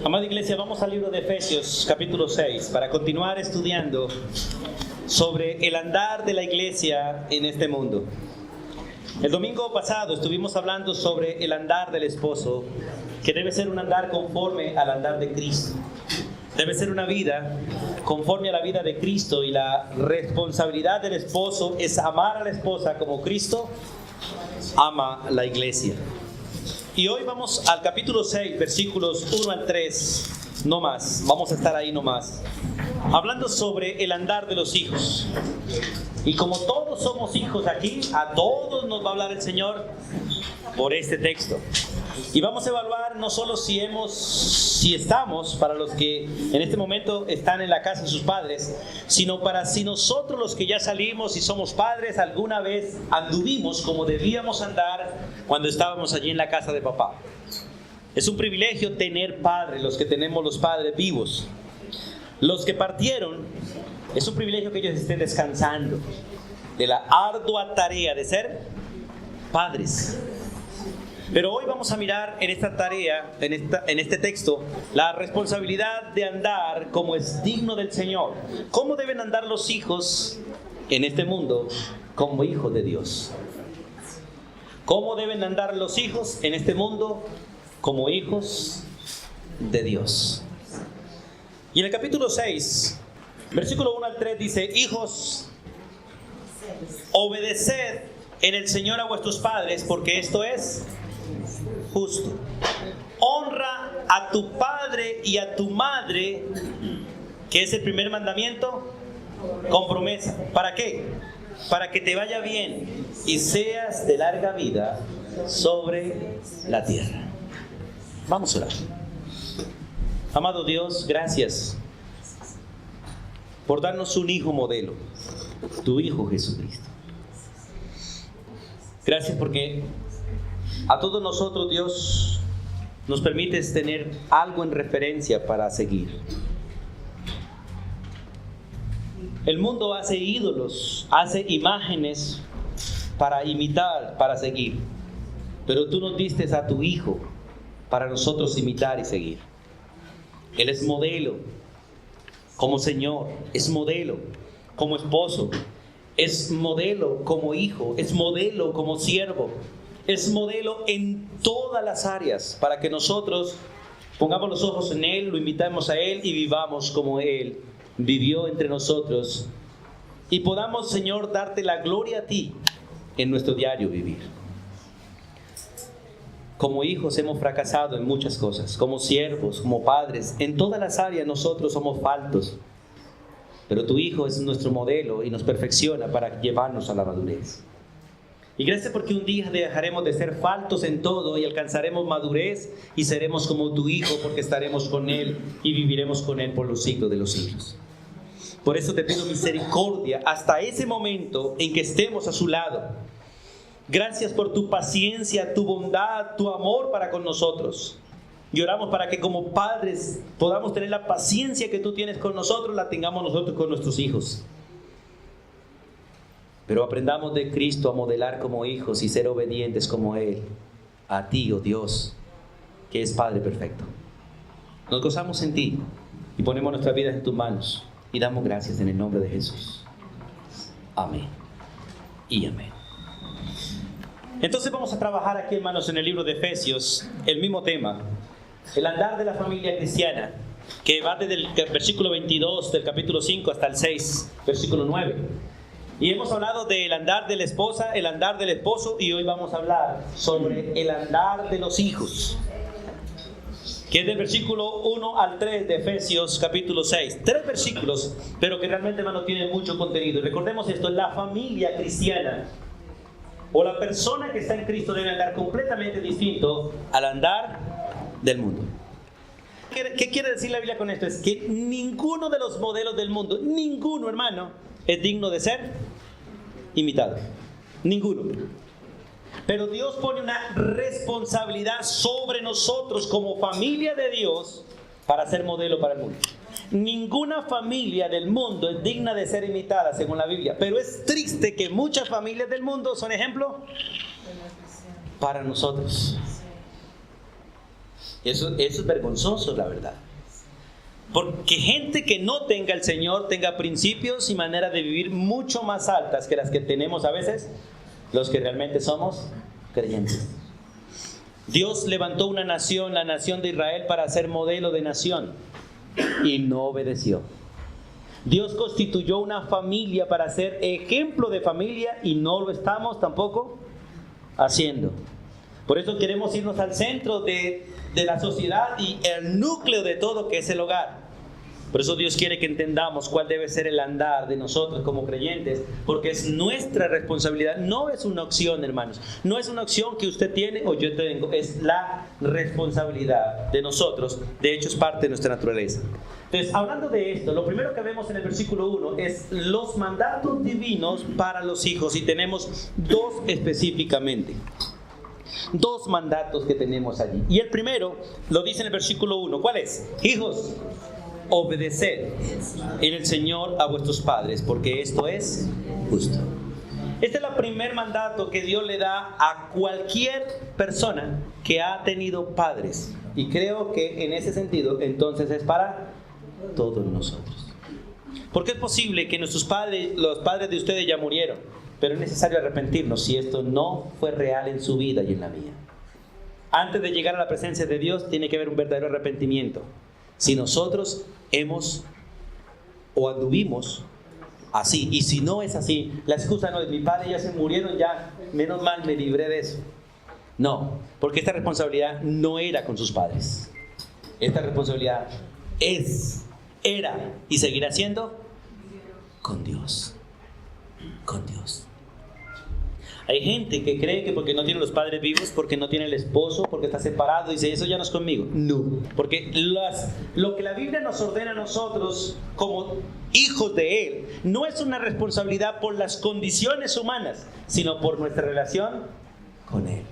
Amada iglesia, vamos al libro de Efesios, capítulo 6, para continuar estudiando sobre el andar de la iglesia en este mundo. El domingo pasado estuvimos hablando sobre el andar del esposo, que debe ser un andar conforme al andar de Cristo. Debe ser una vida conforme a la vida de Cristo, y la responsabilidad del esposo es amar a la esposa como Cristo ama a la iglesia. Y hoy vamos al capítulo 6, versículos 1 al 3, no más, vamos a estar ahí no más, hablando sobre el andar de los hijos. Y como todos somos hijos aquí, a todos nos va a hablar el Señor por este texto. Y vamos a evaluar no solo si estamos, para los que en este momento están en la casa de sus padres, sino para si nosotros, los que ya salimos y somos padres, alguna vez anduvimos como debíamos andar cuando estábamos allí en la casa de papá. Es un privilegio tener padres, los que tenemos los padres vivos. Los que partieron, es un privilegio que ellos estén descansando de la ardua tarea de ser padres. Pero hoy vamos a mirar en esta tarea, en este texto, la responsabilidad de andar como es digno del Señor. ¿Cómo deben andar los hijos en este mundo como hijos de Dios? ¿Cómo deben andar los hijos en este mundo como hijos de Dios? Y en el capítulo 6, versículo 1 al 3 dice: Hijos, obedeced en el Señor a vuestros padres, porque esto es justo. Honra a tu padre y a tu madre, que es el primer mandamiento, con promesa. ¿Para qué? Para que te vaya bien y seas de larga vida sobre la tierra. Vamos a orar. Amado Dios, gracias por darnos un hijo modelo, tu Hijo Jesucristo. Gracias porque a todos nosotros, Dios, nos permites tener algo en referencia para seguir. El mundo hace ídolos, hace imágenes para imitar, para seguir. Pero tú nos diste a tu Hijo para nosotros imitar y seguir. Él es modelo como Señor, es modelo como esposo, es modelo como hijo, es modelo como siervo, es modelo en todas las áreas, para que nosotros pongamos los ojos en Él, lo imitemos a Él y vivamos como Él vivió entre nosotros, y podamos, Señor, darte la gloria a ti en nuestro diario vivir. Como hijos hemos fracasado en muchas cosas, como siervos, como padres, en todas las áreas nosotros somos faltos, pero tu Hijo es nuestro modelo y nos perfecciona para llevarnos a la madurez. Y gracias porque un día dejaremos de ser faltos en todo y alcanzaremos madurez y seremos como tu Hijo, porque estaremos con Él y viviremos con Él por los siglos de los siglos. Por eso te pido misericordia hasta ese momento en que estemos a su lado. Gracias por tu paciencia, tu bondad, tu amor para con nosotros. Y oramos para que como padres podamos tener la paciencia que tú tienes con nosotros, la tengamos nosotros con nuestros hijos. Pero aprendamos de Cristo a modelar como hijos y ser obedientes como Él, a ti, oh Dios, que es Padre perfecto. Nos gozamos en ti y ponemos nuestras vidas en tus manos y damos gracias en el nombre de Jesús. Amén y amén. Entonces vamos a trabajar aquí, hermanos, en el libro de Efesios, el mismo tema, el andar de la familia cristiana, que va desde el versículo 22 del capítulo 5 hasta el 6, versículo 9. Y hemos hablado del andar de la esposa, el andar del esposo, y hoy vamos a hablar sobre el andar de los hijos, que es del versículo 1 al 3 de Efesios capítulo 6. 3 versículos, pero que realmente, hermano, tienen mucho contenido. Recordemos esto: la familia cristiana o la persona que está en Cristo debe andar completamente distinto al andar del mundo. ¿Qué quiere decir la Biblia con esto? Es que ninguno de los modelos del mundo, ninguno, hermano, es digno de ser imitado. Ninguno. Pero Dios pone una responsabilidad sobre nosotros como familia de Dios para ser modelo para el mundo. Ninguna familia del mundo es digna de ser imitada según la Biblia. Pero es triste que muchas familias del mundo son ejemplo para nosotros. Eso es vergonzoso, la verdad. Porque gente que no tenga el Señor tenga principios y maneras de vivir mucho más altas que las que tenemos a veces los que realmente somos creyentes. Dios levantó una nación, la nación de Israel, para ser modelo de nación, y no obedeció. Dios constituyó una familia para ser ejemplo de familia, y no lo estamos tampoco haciendo. Por eso queremos irnos al centro de la sociedad y el núcleo de todo, que es el hogar. Por eso Dios quiere que entendamos cuál debe ser el andar de nosotros como creyentes, porque es nuestra responsabilidad. No es una opción, hermanos. No es una opción que usted tiene o yo tengo. Es la responsabilidad de nosotros. De hecho, es parte de nuestra naturaleza. Entonces, hablando de esto, lo primero que vemos en el versículo 1 es los mandatos divinos para los hijos. Y tenemos dos específicamente. Dos mandatos que tenemos allí. Y el primero lo dice en el versículo 1. ¿Cuál es? Hijos, obedeced en el Señor a vuestros padres, porque esto es justo. Este es el primer mandato que Dios le da a cualquier persona que ha tenido padres. Y creo que en ese sentido, entonces, es para todos nosotros. Porque es posible que nuestros padres, los padres de ustedes ya murieron, pero es necesario arrepentirnos si esto no fue real en su vida y en la mía. Antes de llegar a la presencia de Dios, tiene que haber un verdadero arrepentimiento. Si nosotros hemos o anduvimos así, y si no es así, la excusa no es: mi padre ya se murieron, ya menos mal me libré de eso. No, porque esta responsabilidad no era con sus padres. Esta responsabilidad era y seguirá siendo con Dios. Con Dios. Hay gente que cree que porque no tiene los padres vivos, porque no tiene el esposo, porque está separado, dice: eso ya no es conmigo. No, porque lo que la Biblia nos ordena a nosotros como hijos de Él no es una responsabilidad por las condiciones humanas, sino por nuestra relación con Él.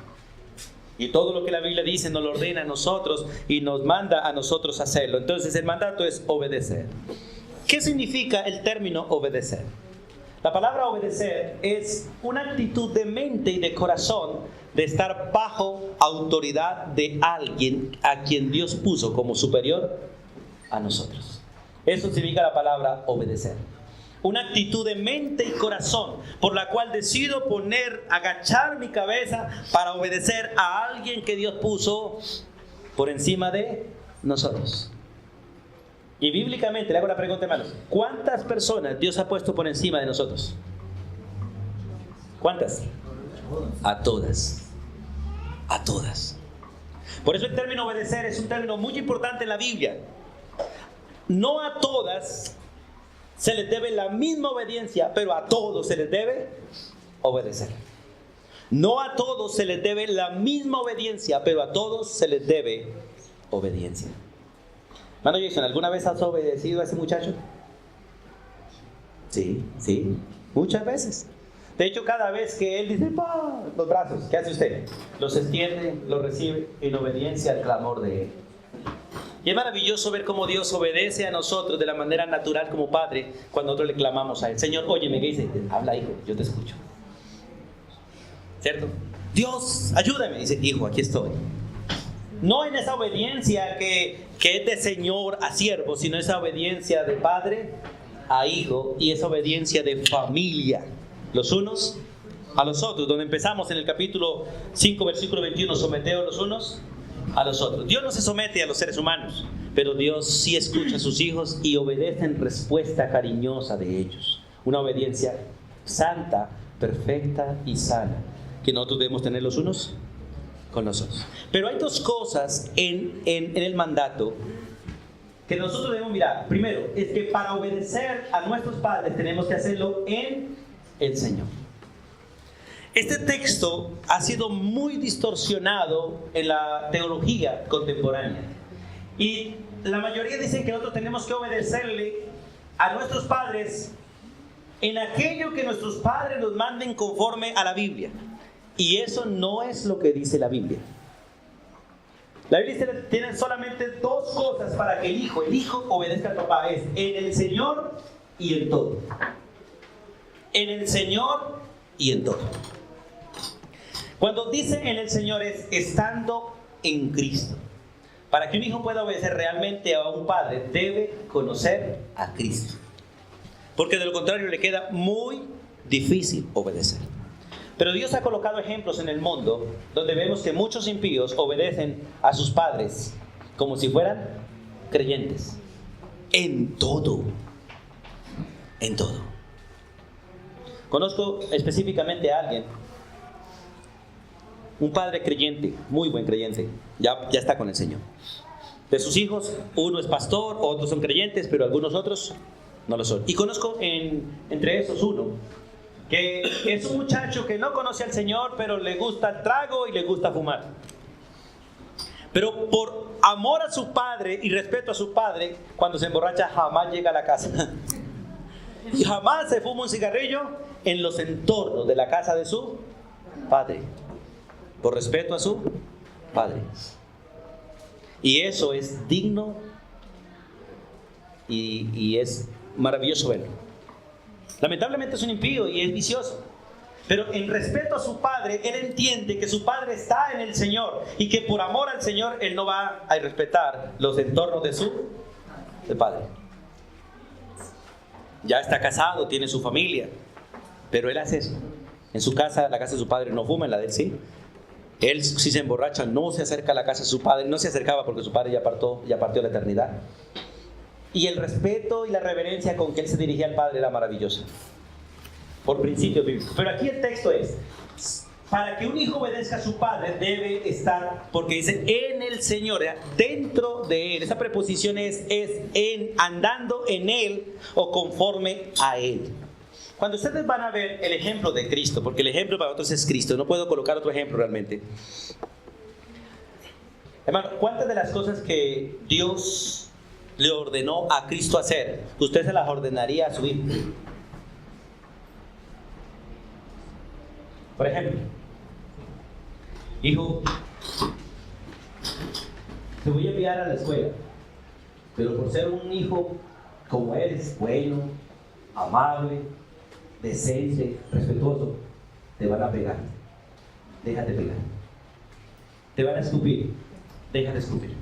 Y todo lo que la Biblia dice nos lo ordena a nosotros y nos manda a nosotros hacerlo. Entonces el mandato es obedecer. ¿Qué significa el término obedecer? La palabra obedecer es una actitud de mente y de corazón de estar bajo autoridad de alguien a quien Dios puso como superior a nosotros. Eso significa la palabra obedecer. Una actitud de mente y corazón por la cual decido agachar mi cabeza para obedecer a alguien que Dios puso por encima de nosotros. Y bíblicamente le hago la pregunta, hermanos: ¿cuántas personas Dios ha puesto por encima de nosotros? ¿Cuántas? A todas. A todas. Por eso el término obedecer es un término muy importante en la Biblia. No a todas se les debe la misma obediencia, pero a todos se les debe obedecer. No a todos se les debe la misma obediencia, pero a todos se les debe obediencia. Hermano Jason, ¿alguna vez has obedecido a ese muchacho? Sí, muchas veces. De hecho, cada vez que él dice ¡pah!, los brazos, ¿qué hace usted? Los extiende, los recibe en obediencia al clamor de Él. Y es maravilloso ver cómo Dios obedece a nosotros de la manera natural como Padre cuando nosotros le clamamos a Él: Señor, óyeme, ¿qué dice? Habla, hijo, yo te escucho. ¿Cierto? Dios, ayúdame. Dice: hijo, aquí estoy. No en esa obediencia que es de Señor a siervo, sino esa obediencia de padre a hijo, y esa obediencia de familia, los unos a los otros, donde empezamos en el capítulo 5, versículo 21, someteos los unos a los otros. Dios no se somete a los seres humanos, pero Dios sí escucha a sus hijos y obedece en respuesta cariñosa de ellos. Una obediencia santa, perfecta y sana, que nosotros debemos tener los unos con nosotros. Pero hay dos cosas en el mandato que nosotros debemos mirar. Primero, es que para obedecer a nuestros padres tenemos que hacerlo en el Señor. Este texto ha sido muy distorsionado en la teología contemporánea. Y la mayoría dicen que nosotros tenemos que obedecerle a nuestros padres en aquello que nuestros padres nos manden conforme a la Biblia. Y eso no es lo que dice la Biblia. La Biblia tiene solamente dos cosas para que el hijo obedezca al papá: es en el Señor y en todo. En el Señor y en todo. Cuando dice en el Señor es estando en Cristo. Para que un hijo pueda obedecer realmente a un padre, debe conocer a Cristo. Porque de lo contrario le queda muy difícil obedecer. Pero Dios ha colocado ejemplos en el mundo donde vemos que muchos impíos obedecen a sus padres como si fueran creyentes. En todo. En todo. Conozco específicamente a alguien, un padre creyente, muy buen creyente, ya está con el Señor. De sus hijos, uno es pastor, otros son creyentes, pero algunos otros no lo son. Y conozco entre esos uno, que es un muchacho que no conoce al Señor, pero le gusta el trago y le gusta fumar. Pero por amor a su padre y respeto a su padre, cuando se emborracha jamás llega a la casa. Y jamás se fuma un cigarrillo en los entornos de la casa de su padre. Por respeto a su padre. Y eso es digno y es maravilloso verlo. Lamentablemente es un impío y es vicioso. Pero en respeto a su padre, él entiende que su padre está en el Señor y que por amor al Señor, él no va a respetar los entornos de su padre. Ya está casado, tiene su familia, pero él hace eso. En su casa, la casa de su padre no fuma, en la de él sí. Él, si se emborracha, no se acerca a la casa de su padre, no se acercaba porque su padre ya partió a la eternidad. Y el respeto y la reverencia con que él se dirigía al padre era maravillosa. Por principio bíblico. Pero aquí el texto es: para que un hijo obedezca a su padre debe estar, porque dice en el Señor, dentro de él. Esa preposición es en, andando en él o conforme a él. Cuando ustedes van a ver el ejemplo de Cristo, porque el ejemplo para nosotros es Cristo, no puedo colocar otro ejemplo realmente. Hermano, ¿cuántas de las cosas que Dios le ordenó a Cristo hacer, usted se las ordenaría a su hijo? Por ejemplo, hijo, te voy a enviar a la escuela, pero por ser un hijo como eres, bueno, amable, decente, respetuoso, te van a pegar. Déjate pegar. Te van a escupir. Déjate escupir.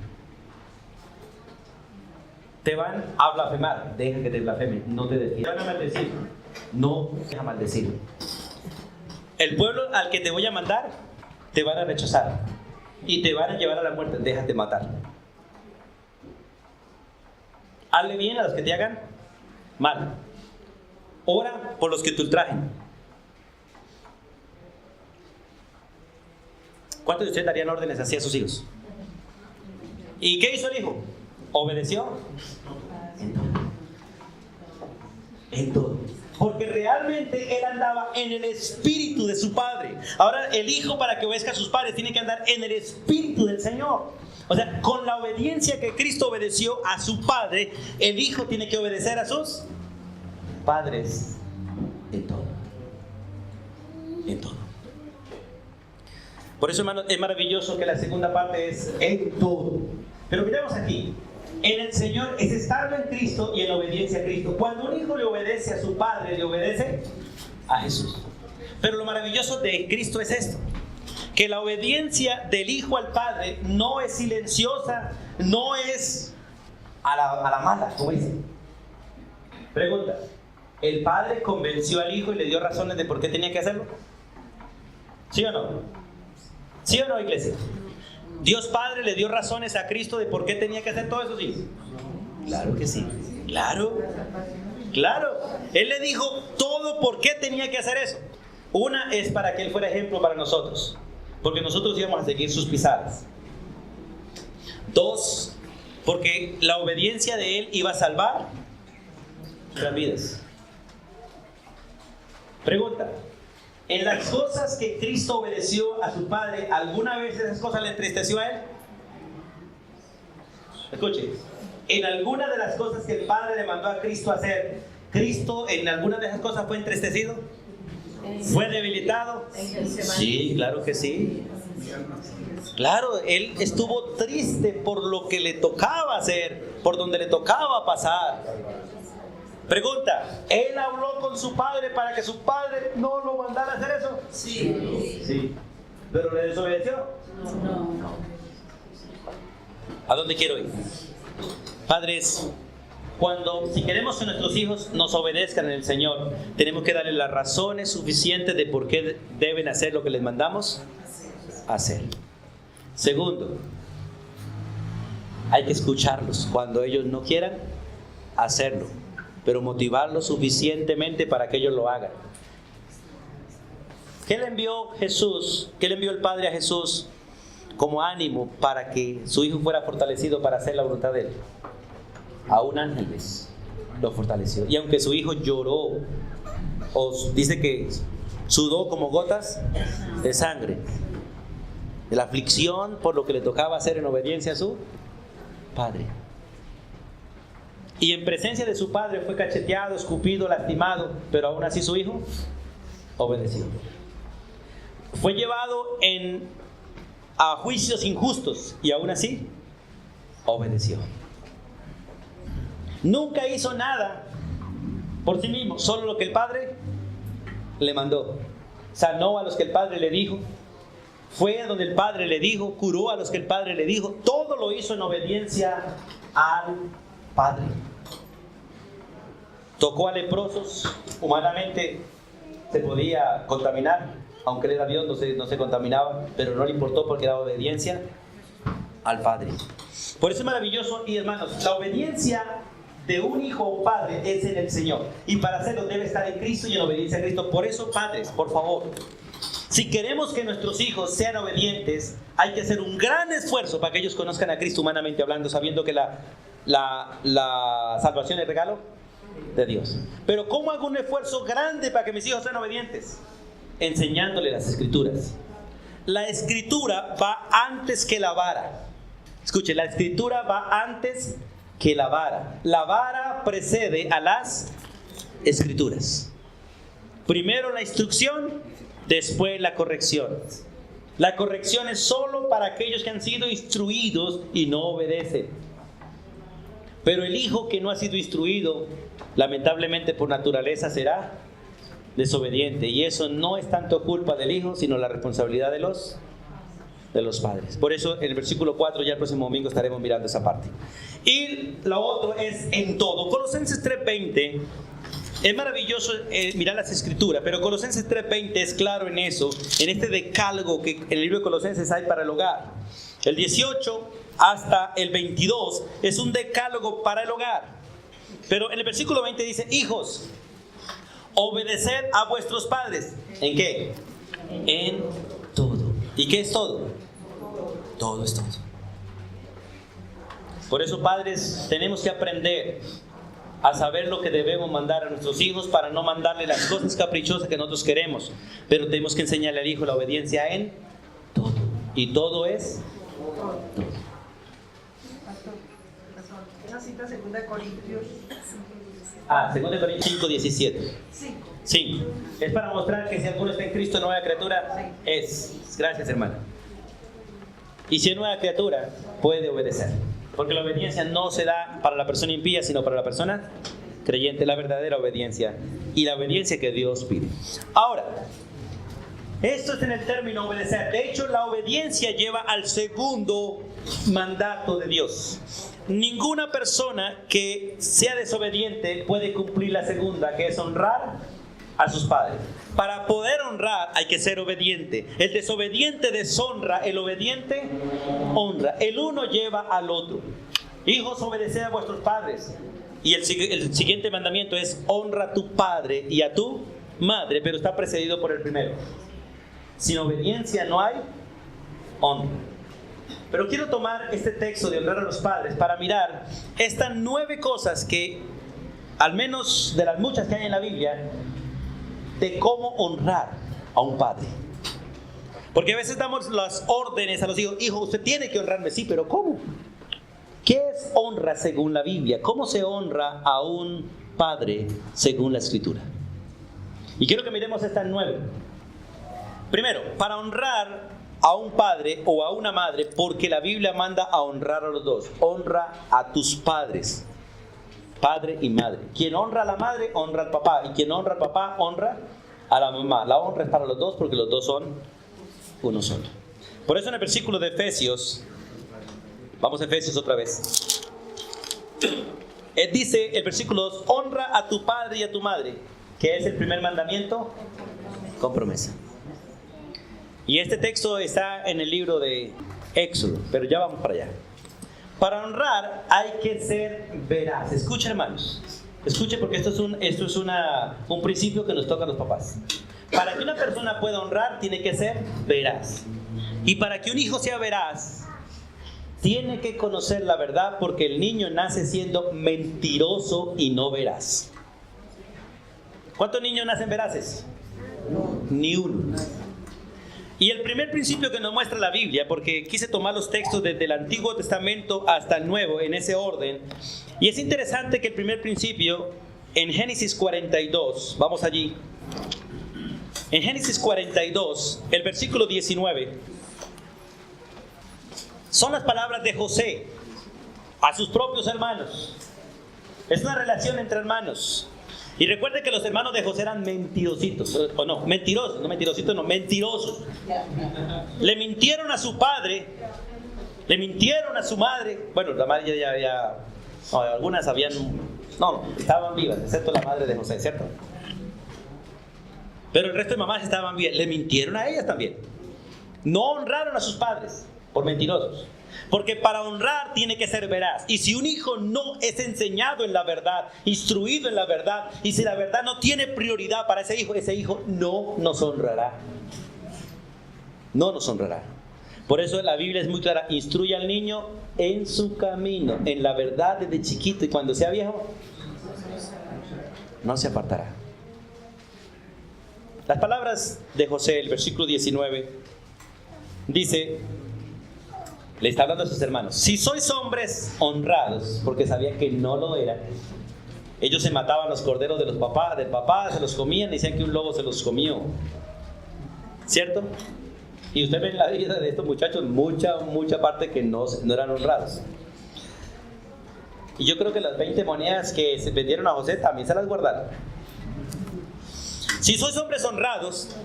Te van a blasfemar. Deja que te blasfemen. No te defiendas. Te van a maldecir. No deja maldecir. El pueblo al que te voy a mandar te van a rechazar y te van a llevar a la muerte. Déjate matar. Hazle bien a los que te hagan mal. Ora por los que te ultrajen. ¿Cuántos de ustedes darían órdenes así a sus hijos? ¿Y qué hizo el hijo? ¿Obedeció? En todo. Porque realmente él andaba en el espíritu de su padre. Ahora el hijo, para que obedezca a sus padres, tiene que andar en el espíritu del Señor. O sea, con la obediencia que Cristo obedeció a su padre, el hijo tiene que obedecer a sus padres en todo. En todo. Por eso, hermano, es maravilloso que la segunda parte es en todo. Pero miremos aquí. En el Señor es estar en Cristo y en obediencia a Cristo. Cuando un hijo le obedece a su padre, le obedece a Jesús. Pero lo maravilloso de Cristo es esto: que la obediencia del hijo al padre no es silenciosa, no es a la mala, como dicen. Pregunta: ¿el padre convenció al hijo y le dio razones de por qué tenía que hacerlo? ¿Sí o no? ¿Sí o no, iglesia? ¿Dios Padre le dio razones a Cristo de por qué tenía que hacer todo eso? ¿Sí? Claro que sí. Claro. Claro. Él le dijo todo por qué tenía que hacer eso. Una es para que Él fuera ejemplo para nosotros, porque nosotros íbamos a seguir sus pisadas. Dos, porque la obediencia de Él iba a salvar nuestras vidas. Pregunta: en las cosas que Cristo obedeció a su Padre, ¿alguna vez esas cosas le entristeció a Él? Escuche, en alguna de las cosas que el Padre le mandó a Cristo a hacer, ¿Cristo en alguna de esas cosas fue entristecido? ¿Fue debilitado? Sí, claro que sí. Claro, Él estuvo triste por lo que le tocaba hacer, por donde le tocaba pasar. Pregunta: ¿Él habló con su padre para que su padre no lo mandara a hacer eso? Sí. Sí. ¿Pero le desobedeció? No. ¿A dónde quiero ir? Padres, si queremos que nuestros hijos nos obedezcan en el Señor, tenemos que darles las razones suficientes de por qué deben hacer lo que les mandamos hacer. Segundo, hay que escucharlos cuando ellos no quieran hacerlo, pero motivarlos suficientemente para que ellos lo hagan. ¿Qué le envió Jesús? ¿Qué le envió el Padre a Jesús como ánimo para que su hijo fuera fortalecido para hacer la voluntad de Él? A un ángel lo fortaleció. Y aunque su hijo lloró, dice que sudó como gotas de sangre, de la aflicción por lo que le tocaba hacer en obediencia a su padre. Y en presencia de su padre fue cacheteado, escupido, lastimado, pero aún así su hijo obedeció. Fue llevado a juicios injustos y aún así obedeció. Nunca hizo nada por sí mismo, solo lo que el Padre le mandó. Sanó a los que el Padre le dijo, fue a donde el Padre le dijo, curó a los que el Padre le dijo. Todo lo hizo en obediencia al Padre. Tocó a leprosos. Humanamente se podía contaminar, aunque él era Dios, no se contaminaba, pero no le importó porque era obediencia al Padre. Por eso es maravilloso, y hermanos, la obediencia de un hijo a un padre es en el Señor, y para hacerlo debe estar en Cristo y en obediencia a Cristo. Por eso, padres, por favor, si queremos que nuestros hijos sean obedientes, hay que hacer un gran esfuerzo para que ellos conozcan a Cristo humanamente hablando, sabiendo que la salvación es regalo de Dios. Pero ¿cómo hago un esfuerzo grande para que mis hijos sean obedientes? Enseñándoles las Escrituras. La Escritura va antes que la vara. Escuche, la Escritura va antes que la vara. La vara precede a las Escrituras. Primero la instrucción, después la corrección. La corrección es solo para aquellos que han sido instruidos y no obedecen. Pero el hijo que no ha sido instruido, lamentablemente por naturaleza será desobediente. Y eso no es tanto culpa del hijo, sino la responsabilidad de los padres. Por eso en el versículo 4, ya el próximo domingo estaremos mirando esa parte. Y lo otro es en todo. Colosenses 3:20, es maravilloso mirar las Escrituras, pero Colosenses 3:20 es claro en eso, en este decálogo que en el libro de Colosenses hay para el hogar. El 18 hasta el 22 es un decálogo para el hogar. Pero en el versículo 20 dice: hijos, obedeced a vuestros padres. ¿En qué? En todo. ¿Y qué es todo? Todo es todo. Por eso, padres, tenemos que aprender a saber lo que debemos mandar a nuestros hijos para no mandarle las cosas caprichosas que nosotros queremos. Pero tenemos que enseñarle al hijo la obediencia en todo. Y todo es todo. Una cita 2 Corintios. 2 Corintios 5:17. Sí. Es para mostrar que si alguno está en Cristo, nueva criatura es. Gracias, hermano. Y si es nueva criatura, puede obedecer. Porque la obediencia no se da para la persona impía, sino para la persona creyente, la verdadera obediencia. Y la obediencia que Dios pide. Ahora, esto es en el término obedecer. De hecho, la obediencia lleva al segundo mandato de Dios. Ninguna persona que sea desobediente puede cumplir la segunda, que es honrar a sus padres. Para poder honrar hay que ser obediente. El desobediente deshonra, el obediente honra. El uno lleva al otro. Hijos, obedeced a vuestros padres. Y el siguiente mandamiento es: honra a tu padre y a tu madre, pero está precedido por el primero. Sin obediencia no hay honra. Pero quiero tomar este texto de honrar a los padres para mirar estas 9 cosas que, al menos de las muchas que hay en la Biblia, de cómo honrar a un padre. Porque a veces damos las órdenes a los hijos: hijo, usted tiene que honrarme. Sí, pero ¿cómo? ¿Qué es honra según la Biblia? ¿Cómo se honra a un padre según la Escritura? Y quiero que miremos estas 9. Primero, para honrar a un padre o a una madre, porque la Biblia manda a honrar a los dos. Honra a tus padres, padre y madre. Quien honra a la madre, honra al papá. Y quien honra al papá, honra a la mamá. La honra es para los dos, porque los dos son uno solo. Por eso en el versículo de Efesios Vamos a Efesios otra vez. Dice el versículo 2, honra a tu padre y a tu madre, que es el primer mandamiento con promesa. Y este texto está en el libro de Éxodo, pero ya vamos para allá. Para honrar hay que ser veraz. Escuchen, hermanos, escuchen, porque esto es un principio que nos toca a los papás. Para que una persona pueda honrar tiene que ser veraz. Y para que un hijo sea veraz tiene que conocer la verdad, porque el niño nace siendo mentiroso y no veraz. ¿Cuántos niños nacen veraces? Ni uno. Y el primer principio que nos muestra la Biblia, porque quise tomar los textos desde el Antiguo Testamento hasta el Nuevo en ese orden, y es interesante que el primer principio en Génesis 42, vamos allí, en Génesis 42, el versículo 19, son las palabras de José a sus propios hermanos. Es una relación entre hermanos. Y recuerde que los hermanos de José eran mentirositos, o no, mentirosos, no mentirositos, no, mentirosos. Le mintieron a su padre, le mintieron a su madre. Bueno, la madre ya había, no, algunas habían, no, estaban vivas, excepto la madre de José, ¿cierto? Pero el resto de mamás estaban bien, le mintieron a ellas también. No honraron a sus padres por mentirosos. Porque para honrar tiene que ser veraz. Y si un hijo no es enseñado en la verdad, instruido en la verdad, y si la verdad no tiene prioridad para ese hijo no nos honrará. No nos honrará. Por eso la Biblia es muy clara. Instruye al niño en su camino, en la verdad desde chiquito. Y cuando sea viejo, no se apartará. Las palabras de José, el versículo 19, dice... Le está hablando a sus hermanos. Si sois hombres honrados, porque sabía que no lo eran. Ellos se mataban los corderos de los papás, del papá, se los comían, decían que un lobo se los comió. ¿Cierto? Y usted ve en la vida de estos muchachos mucha parte que no eran honrados. Y yo creo que las 20 monedas que se vendieron a José también se las guardaron. Si sois hombres honrados,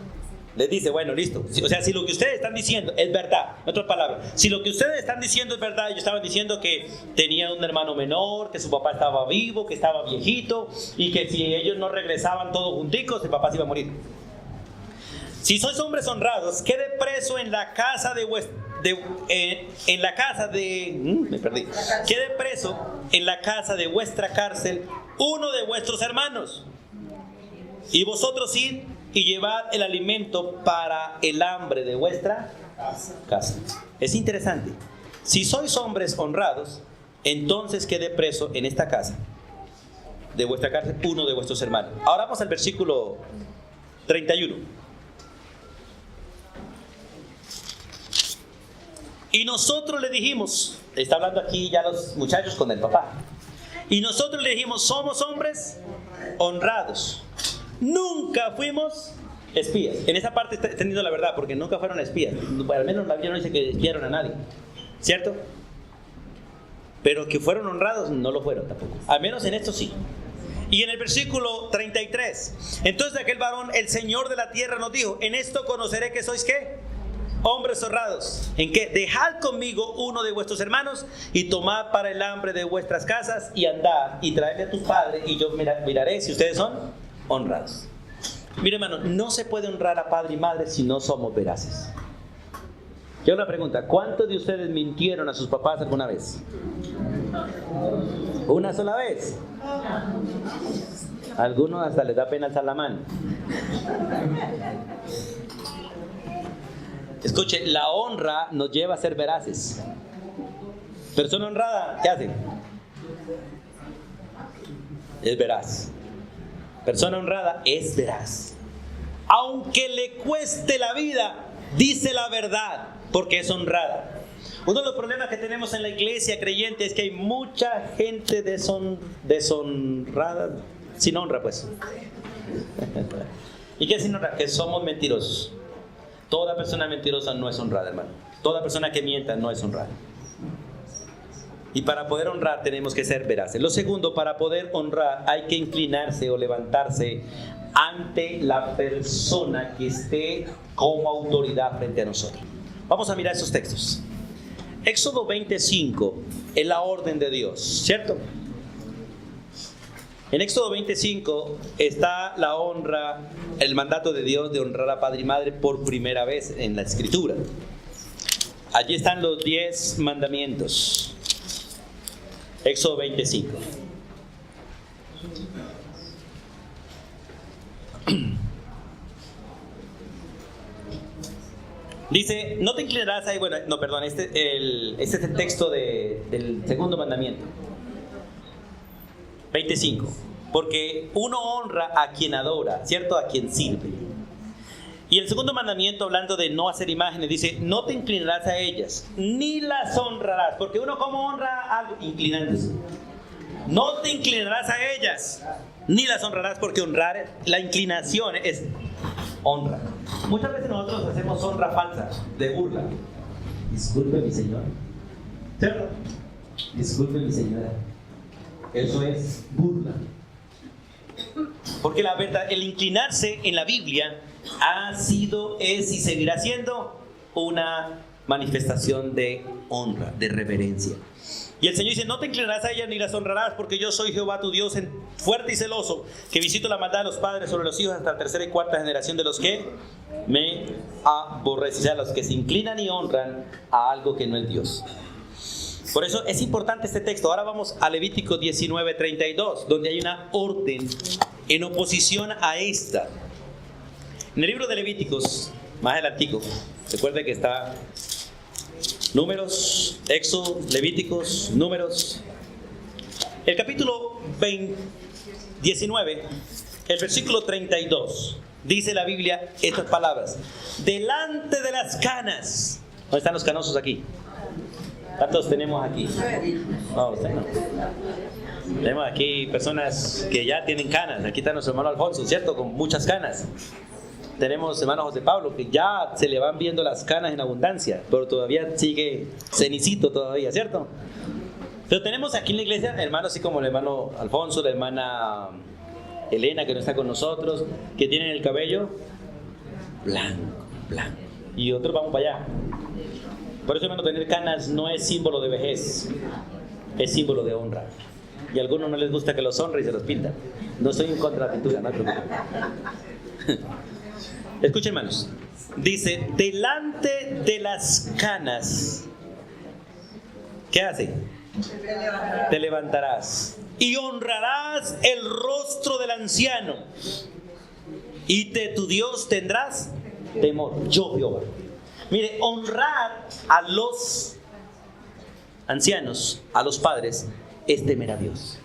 les dice, bueno, listo. O sea, si lo que ustedes están diciendo es verdad, en otras palabras, si lo que ustedes están diciendo es verdad, ellos estaban diciendo que tenían un hermano menor, que su papá estaba vivo, que estaba viejito, y que si ellos no regresaban todos junticos, el papá se iba a morir. Si sois hombres honrados, quede preso en la casa quede preso en la casa de vuestra cárcel uno de vuestros hermanos, y vosotros id y llevad el alimento para el hambre de vuestra casa. Es interesante. Si sois hombres honrados, entonces quede preso en esta casa de vuestra cárcel uno de vuestros hermanos. Ahora vamos al versículo 31. Y nosotros le dijimos, está hablando aquí ya los muchachos con el papá, y nosotros le dijimos, somos hombres honrados. Nunca fuimos espías. En esa parte está entendiendo la verdad, porque nunca fueron espías. Al menos la Biblia no dice que espiaron a nadie, ¿cierto? Pero que fueron honrados, no lo fueron tampoco. Al menos en esto sí. Y en el versículo 33, entonces de aquel varón el Señor de la tierra nos dijo, en esto conoceré que sois ¿qué? Hombres honrados. ¿En qué? Dejad conmigo uno de vuestros hermanos y tomad para el hambre de vuestras casas y andad y traedme a tus padres y yo miraré si ustedes son honrados. Mire, hermano, no se puede honrar a padre y madre si no somos veraces. Yo una pregunta, ¿cuántos de ustedes mintieron a sus papás alguna vez? ¿Una sola vez? A algunos hasta les da pena alzar la mano. Escuche, la honra nos lleva a ser veraces. Persona honrada, ¿qué hace? Es veraz. Persona honrada es veraz. Aunque le cueste la vida, dice la verdad, porque es honrada. Uno de los problemas que tenemos en la iglesia creyente es que hay mucha gente deshonrada, sin honra pues. ¿Y qué es sin honra? Que somos mentirosos. Toda persona mentirosa no es honrada, hermano. Toda persona que mienta no es honrada. Y para poder honrar tenemos que ser veraces. Lo segundo, para poder honrar hay que inclinarse o levantarse ante la persona que esté como autoridad frente a nosotros. Vamos a mirar esos textos. Éxodo 25 es la orden de Dios, ¿cierto? En Éxodo 25 está la honra, el mandato de Dios de honrar a padre y madre por primera vez en la Escritura. Allí están los 10 mandamientos. Éxodo 25. Dice, no te inclinarás ahí, bueno, no, perdón, este es el texto del segundo mandamiento. 25. Porque uno honra a quien adora, ¿cierto? A quien sirve. Y el segundo mandamiento, hablando de no hacer imágenes, dice, no te inclinarás a ellas, ni las honrarás. Porque uno, ¿cómo honra algo? Inclinándose. No te inclinarás a ellas, ni las honrarás, porque honrar, la inclinación es honra. Muchas veces nosotros hacemos honra falsa, de burla. Disculpe mi señor. ¿Cierto? Disculpe mi señora. Eso es burla. Porque la verdad, el inclinarse en la Biblia ha sido, es y seguirá siendo una manifestación de honra, de reverencia. Y el Señor dice, no te inclinarás a ellas ni las honrarás, porque yo soy Jehová tu Dios, fuerte y celoso, que visito la maldad de los padres sobre los hijos hasta la tercera y cuarta generación de los que me aborrecen, o sea, los que se inclinan y honran a algo que no es Dios. Por eso es importante este texto. Ahora vamos a Levítico 19:32, donde hay una orden en oposición a esta. En el libro de Levíticos, más adelantico, recuerden que está Números, Éxodo, Levíticos, Números. El capítulo 19, el versículo 32, dice la Biblia estas palabras: delante de las canas. ¿Dónde están los canosos aquí? ¿Cuántos tenemos aquí? No, usted no. Tenemos aquí personas que ya tienen canas. Aquí está nuestro hermano Alfonso, ¿cierto? Con muchas canas. Tenemos hermano José Pablo, que ya se le van viendo las canas en abundancia, pero todavía sigue cenicito todavía, ¿cierto? Pero tenemos aquí en la iglesia hermanos así como el hermano Alfonso, la hermana Elena, que no está con nosotros, que tienen el cabello blanco, blanco. Y otros vamos para allá. Por eso, hermano, tener canas no es símbolo de vejez, es símbolo de honra. Y a algunos no les gusta que los honre y se los pintan. No estoy en contra de la pintura, no te preocupes. Escuchen, hermanos. Dice, delante de las canas, ¿qué hace? Te levantarás y honrarás el rostro del anciano, y de tu Dios tendrás temor. Yo, Jehová. Mire, honrar a los ancianos, a los padres, es temer a Dios.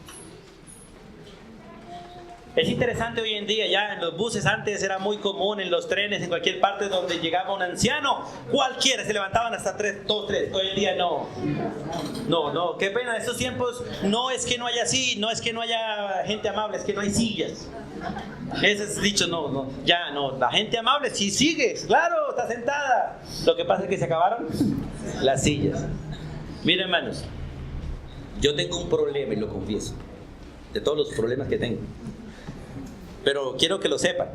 Es interesante hoy en día, ya en los buses, antes era muy común, en los trenes, en cualquier parte donde llegaba un anciano, cualquiera, se levantaban hasta 2, 3. Hoy en día no, qué pena, estos tiempos no es que no haya así, no es que no haya gente amable, es que no hay sillas. Ese es dicho, ya no, la gente amable sí sigue, claro, está sentada. Lo que pasa es que se acabaron las sillas. Miren, hermanos, yo tengo un problema y lo confieso, de todos los problemas que tengo. Pero quiero que lo sepan.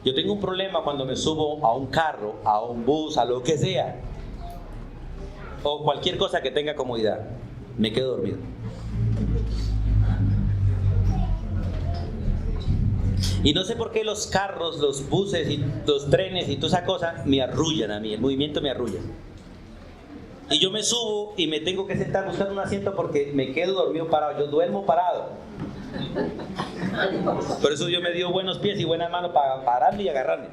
Yo tengo un problema cuando me subo a un carro, a un bus, a lo que sea, o cualquier cosa que tenga comodidad. Me quedo dormido. Y no sé por qué los carros, los buses y los trenes y toda esa cosa me arrullan a mí, el movimiento me arrulla. Y yo me subo y me tengo que sentar buscando un asiento porque me quedo dormido parado. Yo duermo parado. Por eso Dios me dio buenos pies y buenas manos para pararme y agarrarme.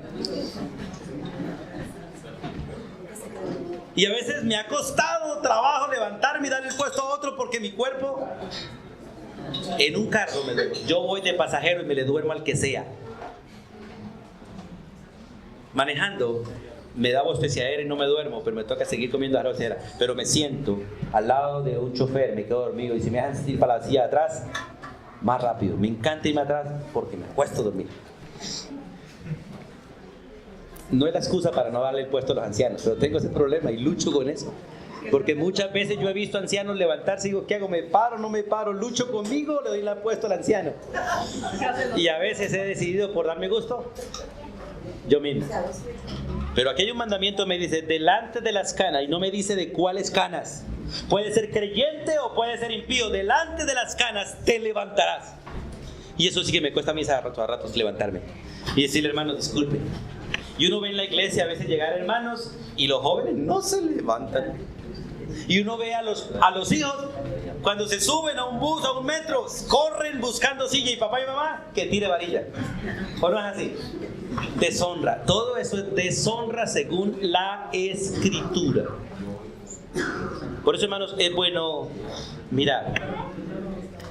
Y a veces me ha costado trabajo levantarme y darle el puesto a otro porque mi cuerpo, en un carro me duermo. Yo voy de pasajero y me le duermo al que sea. Manejando me da bosteciadera y no me duermo, pero me toca seguir comiendo arroz. Pero me siento al lado de un chofer, me quedo dormido, y si me dejan sentir para la silla de atrás, más rápido. Me encanta irme atrás porque me acuesto a dormir. No es la excusa para no darle el puesto a los ancianos, pero tengo ese problema y lucho con eso. Porque muchas veces yo he visto ancianos levantarse y digo, ¿qué hago? ¿Me paro? ¿No me paro? ¿Lucho conmigo o le doy el puesto al anciano? Y a veces he decidido, por darme gusto, Yo mismo. Pero aquí hay un mandamiento, me dice, delante de las canas, y no me dice de cuáles canas. Puede ser creyente o puede ser impío. Delante de las canas te levantarás. Y eso sí que me cuesta a mí a ratos levantarme y decirle, hermano, disculpe. Y uno ve en la iglesia a veces llegar hermanos y los jóvenes no se levantan. Y uno ve a los hijos cuando se suben a un bus, a un metro, corren buscando silla y papá y mamá que tire varilla. ¿O no es así? Deshonra. Todo eso es deshonra según la Escritura. Por eso, hermanos, es bueno mirar.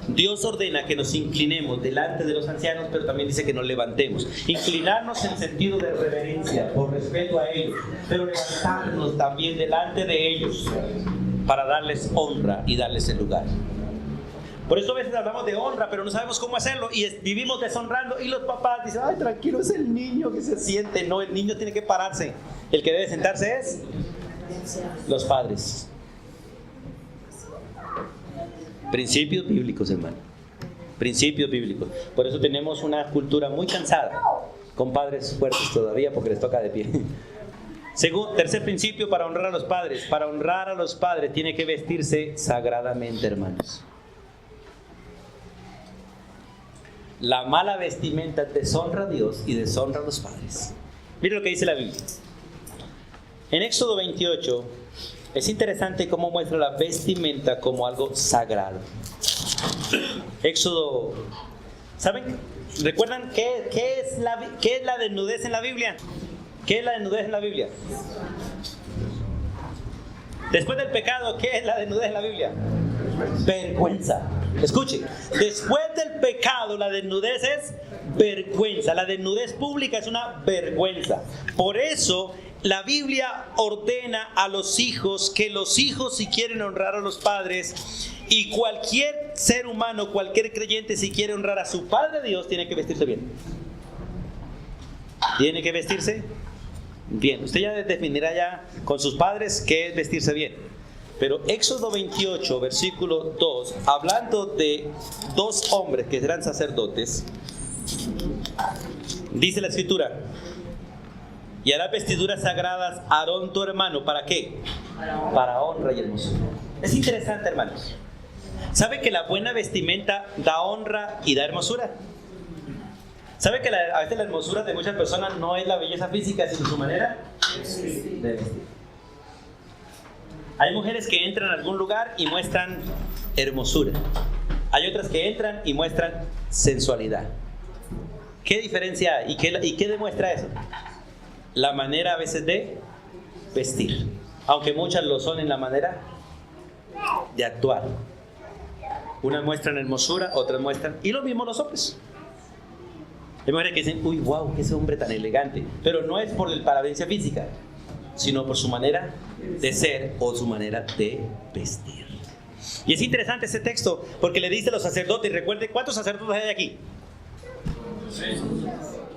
Dios ordena que nos inclinemos delante de los ancianos, pero también dice que nos levantemos. Inclinarnos en sentido de reverencia, por respeto a ellos, pero levantarnos también delante de ellos para darles honra y darles el lugar. Por eso a veces hablamos de honra, pero no sabemos cómo hacerlo y vivimos deshonrando. Y los papás dicen, ay, tranquilo, es el niño que se siente. No, el niño tiene que pararse. El que debe sentarse es los padres. Principios bíblicos, hermano. Principios bíblicos. Por eso tenemos una cultura muy cansada, con padres fuertes todavía porque les toca de pie. Tercer principio para honrar a los padres. Para honrar a los padres tiene que vestirse sagradamente, hermanos. La mala vestimenta deshonra a Dios y deshonra a los padres. Mire lo que dice la Biblia. En Éxodo 28... es interesante cómo muestra la vestimenta como algo sagrado. Éxodo, ¿saben? ¿Recuerdan qué es la desnudez en la Biblia? ¿Qué es la desnudez en la Biblia? Después del pecado, ¿qué es la desnudez en la Biblia? Vergüenza. Escuche, después del pecado la desnudez es vergüenza. La desnudez pública es una vergüenza. Por eso la Biblia ordena a los hijos que los hijos, si quieren honrar a los padres, y cualquier ser humano, cualquier creyente, si quiere honrar a su Padre Dios, tiene que vestirse bien. ¿Tiene que vestirse bien? Usted ya definirá ya con sus padres qué es vestirse bien. Pero Éxodo 28, versículo 2, hablando de dos hombres que serán sacerdotes, dice la Escritura: y harás vestiduras sagradas a Aarón tu hermano. ¿Para qué? Para honra y hermosura. Es interesante, hermanos. ¿Sabe que la buena vestimenta da honra y da hermosura? ¿Sabe que a veces la hermosura de muchas personas no es la belleza física, sino su manera de vestir? Hay mujeres que entran a algún lugar y muestran hermosura. Hay otras que entran y muestran sensualidad. ¿Qué diferencia hay? ¿Y qué demuestra eso? La manera a veces de vestir, aunque muchas lo son en la manera de actuar. Unas muestran hermosura, otras muestran, y lo mismo los hombres. Hay mujeres que dicen, uy, wow, ese hombre tan elegante, pero no es por la apariencia física, sino por su manera de ser o su manera de vestir. Y es interesante ese texto porque le dice a los sacerdotes, recuerde, ¿cuántos sacerdotes hay aquí?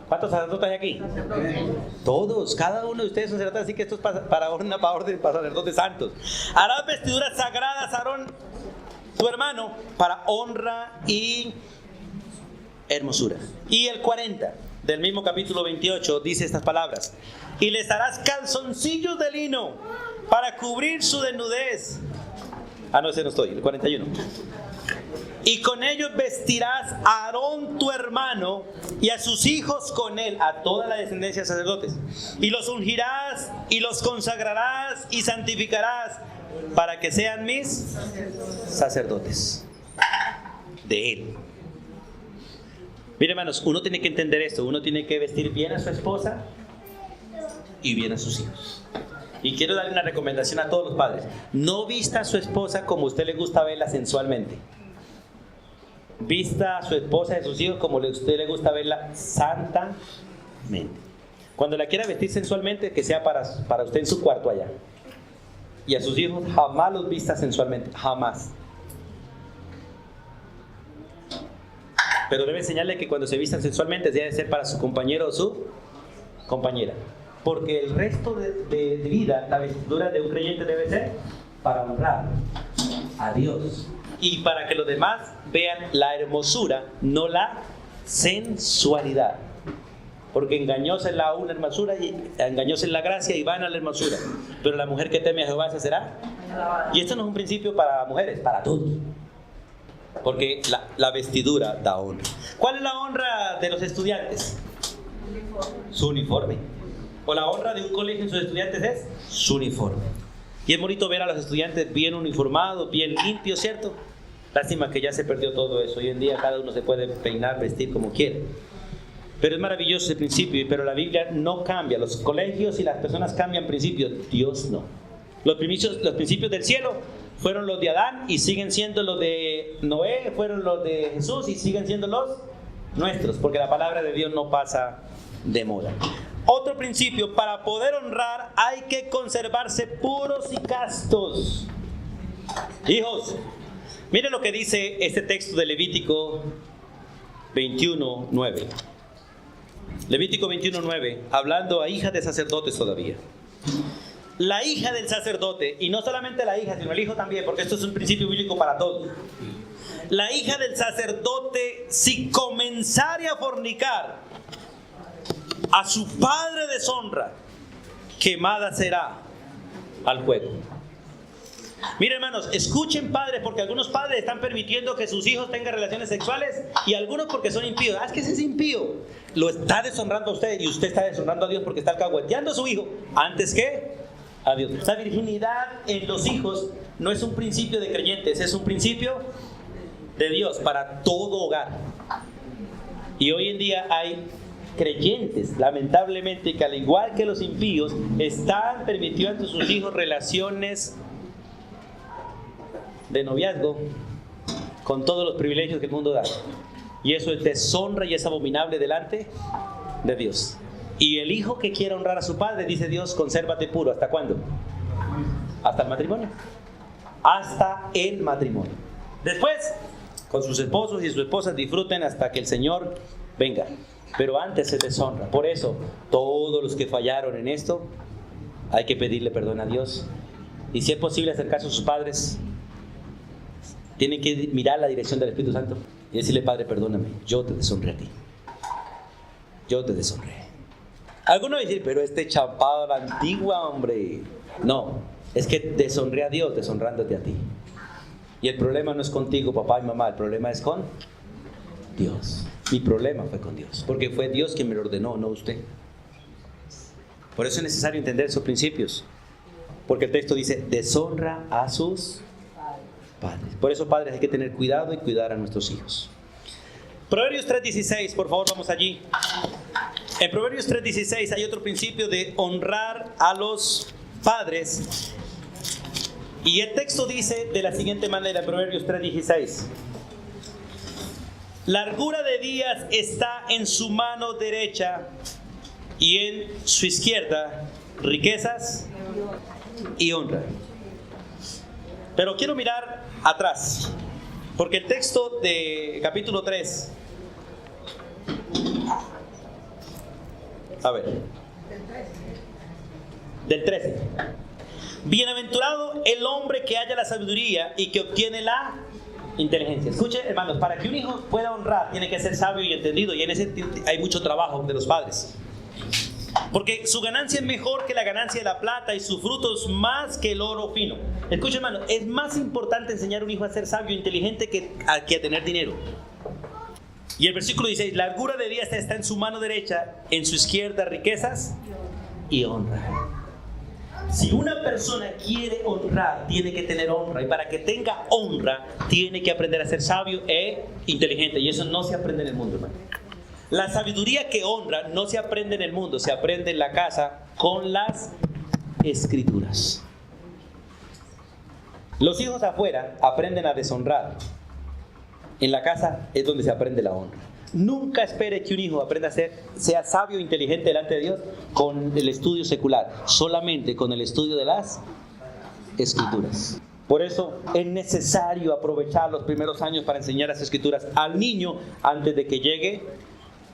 ¿Cuántos sacerdotes hay aquí? Todos, cada uno de ustedes es sacerdote, así que esto es para sacerdotes santos. Harás vestiduras sagradas a Aarón, tu hermano, para honra y hermosura. Y el 40 del mismo capítulo 28 dice estas palabras: y les harás calzoncillos de lino para cubrir su desnudez. No, ese no estoy, el 41. Y con ellos vestirás a Aarón tu hermano y a sus hijos con él, a toda la descendencia de sacerdotes. Y los ungirás y los consagrarás y santificarás para que sean mis sacerdotes de él. Mire, hermanos, uno tiene que entender esto. Uno tiene que vestir bien a su esposa y bien a sus hijos. Y quiero darle una recomendación a todos los padres: no vista a su esposa como a usted le gusta verla sensualmente. Vista a su esposa y a sus hijos como a usted le gusta verla santamente. Cuando la quiera vestir sensualmente, que sea para usted en su cuarto allá. Y a sus hijos jamás los vista sensualmente, jamás. Pero debe enseñarle que cuando se vistan sensualmente debe ser para su compañero o su compañera. Porque el resto de vida, la vestidura de un creyente debe ser para honrar a Dios. Y para que los demás vean la hermosura, no la sensualidad. Porque engañosa es la una hermosura y engañosa es la gracia y vana la hermosura. Pero la mujer que teme a Jehová esa será. Y esto no es un principio para mujeres, para todos. Porque la vestidura da honra. ¿Cuál es la honra de los estudiantes? Su uniforme. O la honra de un colegio en sus estudiantes es su uniforme. Y es bonito ver a los estudiantes bien uniformados, bien limpios, ¿cierto? Lástima que ya se perdió todo eso. Hoy en día cada uno se puede peinar, vestir como quiere. Pero es maravilloso ese principio, pero la Biblia no cambia. Los colegios y las personas cambian principios, Dios no. Los principios del cielo fueron los de Adán y siguen siendo los de Noé, fueron los de Jesús y siguen siendo los nuestros, porque la palabra de Dios no pasa de moda. Otro principio, para poder honrar hay que conservarse puros y castos. Hijos, miren lo que dice este texto de Levítico 21:9. Levítico 21:9, hablando a hijas de sacerdotes todavía. La hija del sacerdote, y no solamente la hija, sino el hijo también, porque esto es un principio bíblico para todos. La hija del sacerdote, si comenzare a fornicar, a su padre deshonra, quemada será al fuego. Miren, hermanos, escuchen padres, porque algunos padres están permitiendo que sus hijos tengan relaciones sexuales y algunos porque son impíos. Es que ese es impío. Lo está deshonrando a usted y usted está deshonrando a Dios porque está alcahueteando a su hijo antes que a Dios. La virginidad en los hijos no es un principio de creyentes, es un principio de Dios para todo hogar. Y hoy en día hay creyentes, lamentablemente, que al igual que los impíos, están permitiendo a sus hijos relaciones de noviazgo con todos los privilegios que el mundo da. Y eso es deshonra y es abominable delante de Dios. Y el hijo que quiera honrar a su padre, dice Dios, consérvate puro. ¿Hasta cuándo? Hasta el matrimonio. Hasta el matrimonio. Después, con sus esposos y sus esposas disfruten hasta que el Señor venga. Pero antes se deshonra. Por eso, todos los que fallaron en esto, hay que pedirle perdón a Dios. Y si es posible acercarse a sus padres, tienen que mirar la dirección del Espíritu Santo y decirle: Padre, perdóname, yo te deshonré a ti. Yo te deshonré. Algunos van a decir: pero este champado a la antigua, hombre. No, es que deshonré a Dios deshonrándote a ti. Y el problema no es contigo, papá y mamá, el problema es con Dios. Mi problema fue con Dios, porque fue Dios quien me lo ordenó, no usted. Por eso es necesario entender esos principios, porque el texto dice: deshonra a sus padres. Por eso, padres, hay que tener cuidado y cuidar a nuestros hijos. Proverbios 3:16, por favor, vamos allí. En Proverbios 3:16 hay otro principio de honrar a los padres. Y el texto dice de la siguiente manera, en Proverbios 3:16: largura de días está en su mano derecha y en su izquierda riquezas y honra. Pero quiero mirar atrás, porque el texto de capítulo 3, a ver, del 13. Bienaventurado el hombre que halla la sabiduría y que obtiene la inteligencia. Escuchen, hermanos, para que un hijo pueda honrar, tiene que ser sabio y entendido, y en ese hay mucho trabajo de los padres. Porque su ganancia es mejor que la ganancia de la plata y su fruto es más que el oro fino. Escuchen, hermanos, es más importante enseñar a un hijo a ser sabio e inteligente que a tener dinero. Y el versículo 16: largura de días está en su mano derecha, en su izquierda riquezas y honra. Si una persona quiere honrar, tiene que tener honra. Y para que tenga honra, tiene que aprender a ser sabio e inteligente. Y eso no se aprende en el mundo, hermano. La sabiduría que honra no se aprende en el mundo, se aprende en la casa con las escrituras. Los hijos afuera aprenden a deshonrar. En la casa es donde se aprende la honra. Nunca espere que un hijo aprenda a sea sabio e inteligente delante de Dios con el estudio secular, solamente con el estudio de las escrituras. Por eso es necesario aprovechar los primeros años para enseñar las escrituras al niño antes de que llegue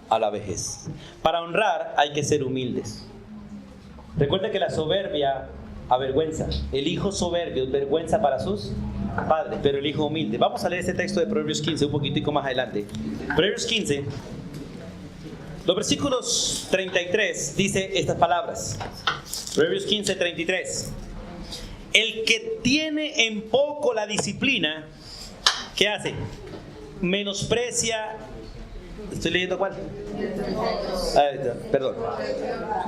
a la vejez. Para honrar hay que ser humildes. Recuerda que la soberbia avergüenza. El hijo soberbio es vergüenza para sus padres, pero el hijo humilde. Vamos a leer este texto de Proverbios 15 un poquitico más adelante. Proverbios 15. Los versículos 33 dice estas palabras. Proverbios 15:33. El que tiene en poco la disciplina, ¿qué hace? Menosprecia. ¿Estoy leyendo cuál? Perdón.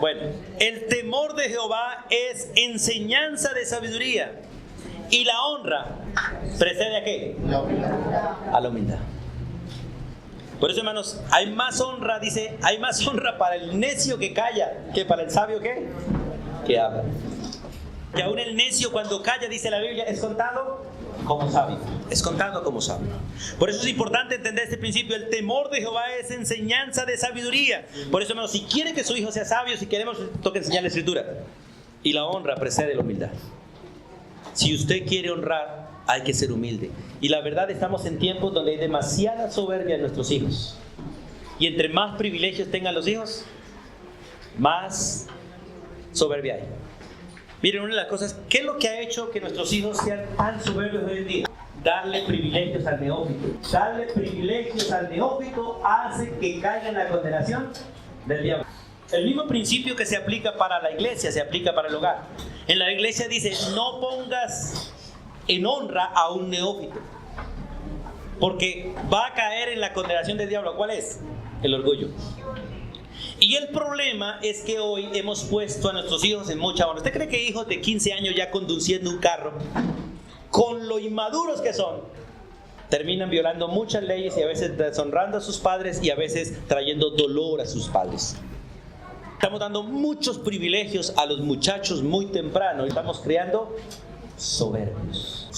Bueno, el temor de Jehová es enseñanza de sabiduría, y la honra precede ¿a qué? A la humildad. Por eso, hermanos, hay más honra, dice, hay más honra para el necio que calla que para el sabio que habla. Y aún el necio cuando calla, dice la Biblia, es contado como sabio. Es contado como sabio. Por eso es importante entender este principio. El temor de Jehová es enseñanza de sabiduría. Por eso, hermanos, si quieren que su hijo sea sabio, si queremos, toca enseñar la Escritura. Y la honra precede la humildad. Si usted quiere honrar, hay que ser humilde. Y la verdad, estamos en tiempos donde hay demasiada soberbia en nuestros hijos. Y entre más privilegios tengan los hijos, más soberbia hay. Miren, una de las cosas, ¿qué es lo que ha hecho que nuestros hijos sean tan soberbios hoy en día? Darle privilegios al neófito. Darle privilegios al neófito hace que caiga en la condenación del diablo. El mismo principio que se aplica para la iglesia, se aplica para el hogar. En la iglesia dice, no pongas en honra a un neófito, porque va a caer en la condenación del diablo. ¿Cuál es? El orgullo. Y el problema es que hoy hemos puesto a nuestros hijos en mucha honra. ¿Usted cree que hijos de 15 años ya conduciendo un carro, con lo inmaduros que son, terminan violando muchas leyes y a veces deshonrando a sus padres y a veces trayendo dolor a sus padres? Estamos dando muchos privilegios a los muchachos muy temprano y estamos creando soberbios.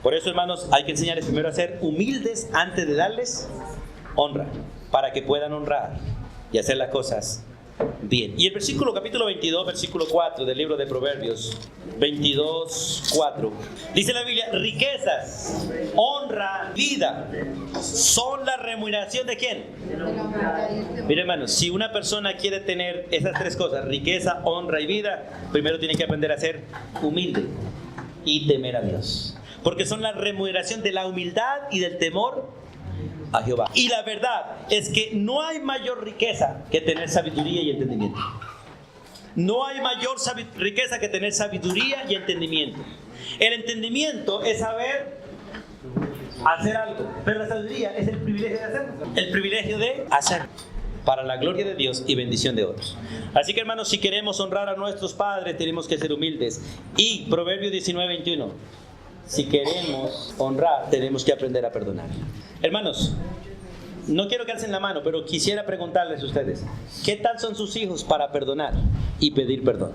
Por eso, hermanos, hay que enseñarles primero a ser humildes antes de darles honra, para que puedan honrar y hacer las cosas bien. Y el capítulo 22, versículo 4 del libro de Proverbios, 22:4, dice la Biblia, riquezas, honra, vida, son la remuneración ¿de quién? Mire, hermanos, si una persona quiere tener esas tres cosas, riqueza, honra y vida, primero tiene que aprender a ser humilde y temer a Dios, porque son la remuneración de la humildad y del temor a Jehová. Y la verdad es que no hay mayor riqueza que tener sabiduría y entendimiento. No hay mayor riqueza que tener sabiduría y entendimiento. El entendimiento es saber hacer algo, pero la sabiduría es el privilegio de hacerlo. El privilegio de hacer para la gloria de Dios y bendición de otros. Así que, hermanos, si queremos honrar a nuestros padres, tenemos que ser humildes. Y Proverbios 19:21, si queremos honrar, tenemos que aprender a perdonar. Hermanos, no quiero que alcen la mano, pero quisiera preguntarles a ustedes, ¿qué tal son sus hijos para perdonar y pedir perdón?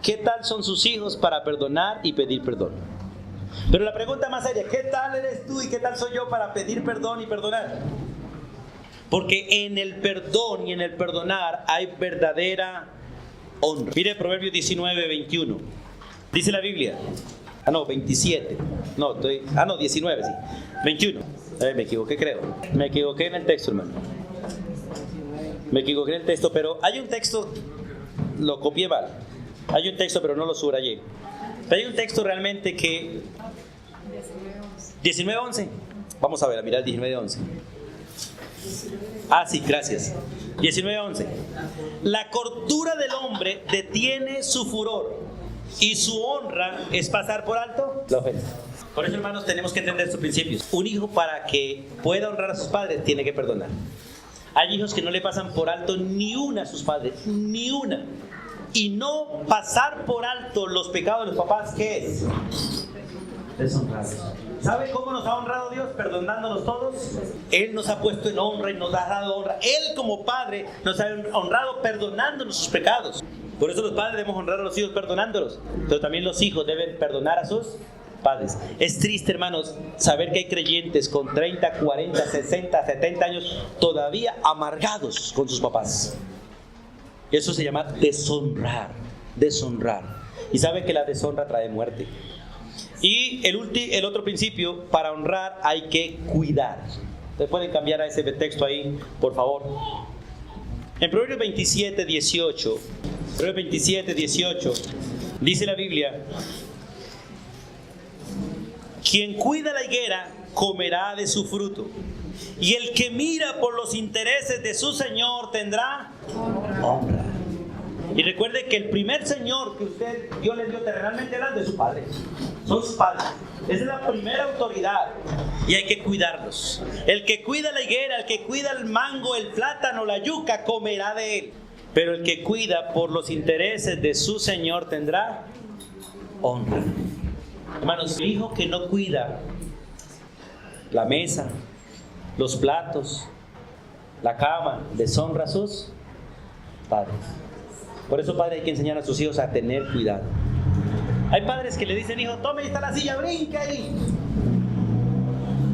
¿Qué tal son sus hijos para perdonar y pedir perdón? Pero la pregunta más seria, ¿qué tal eres tú y qué tal soy yo para pedir perdón y perdonar? Porque en el perdón y en el perdonar hay verdadera honra. Mire Proverbios 19:21. Dice la Biblia. 27. 19, sí. 21. Me equivoqué, creo. Me equivoqué en el texto, hermano. Me equivoqué en el texto, pero hay un texto, lo copié mal. Hay un texto, pero no lo subrayé. Pero hay un texto realmente que... 19:11. Vamos a ver, a mirar el 19:11. Ah, sí, gracias. 19:11. La cordura del hombre detiene su furor, y su honra es pasar por alto la ofensa. Por eso, hermanos, tenemos que entender estos principios. Un hijo, para que pueda honrar a sus padres, tiene que perdonar. Hay hijos que no le pasan por alto ni una a sus padres, ni una. Y no pasar por alto los pecados de los papás, ¿qué es? Deshonrarlos. ¿Sabe cómo nos ha honrado Dios? Perdonándonos todos. Él nos ha puesto en honra y nos ha dado honra. Él, como padre, nos ha honrado perdonándonos sus pecados. Por eso los padres debemos honrar a los hijos perdonándolos, pero también los hijos deben perdonar a sus padres. Es triste, hermanos, saber que hay creyentes con 30, 40, 60, 70 años todavía amargados con sus papás. Eso se llama deshonrar. Y sabe que la deshonra trae muerte. Y el otro principio, para honrar hay que cuidar. Ustedes pueden cambiar a ese texto ahí, por favor. En Proverbios 27:18, dice la Biblia: quien cuida la higuera comerá de su fruto, Y el que mira por los intereses de su Señor tendrá honra. Y recuerde que el primer Señor que Dios le dio terrenalmente era de su Padre. Son sus padres. Esa es la primera autoridad. Y hay que cuidarlos. El que cuida la higuera, el que cuida el mango, el plátano, la yuca, comerá de él. Pero el que cuida por los intereses de su Señor tendrá honra. Hermanos, el hijo que no cuida la mesa, los platos, la cama, deshonra a sus padres. Por eso, padre, hay que enseñar a sus hijos a tener cuidado. Hay padres que le dicen, hijo, tome, ahí está la silla, brinca ahí.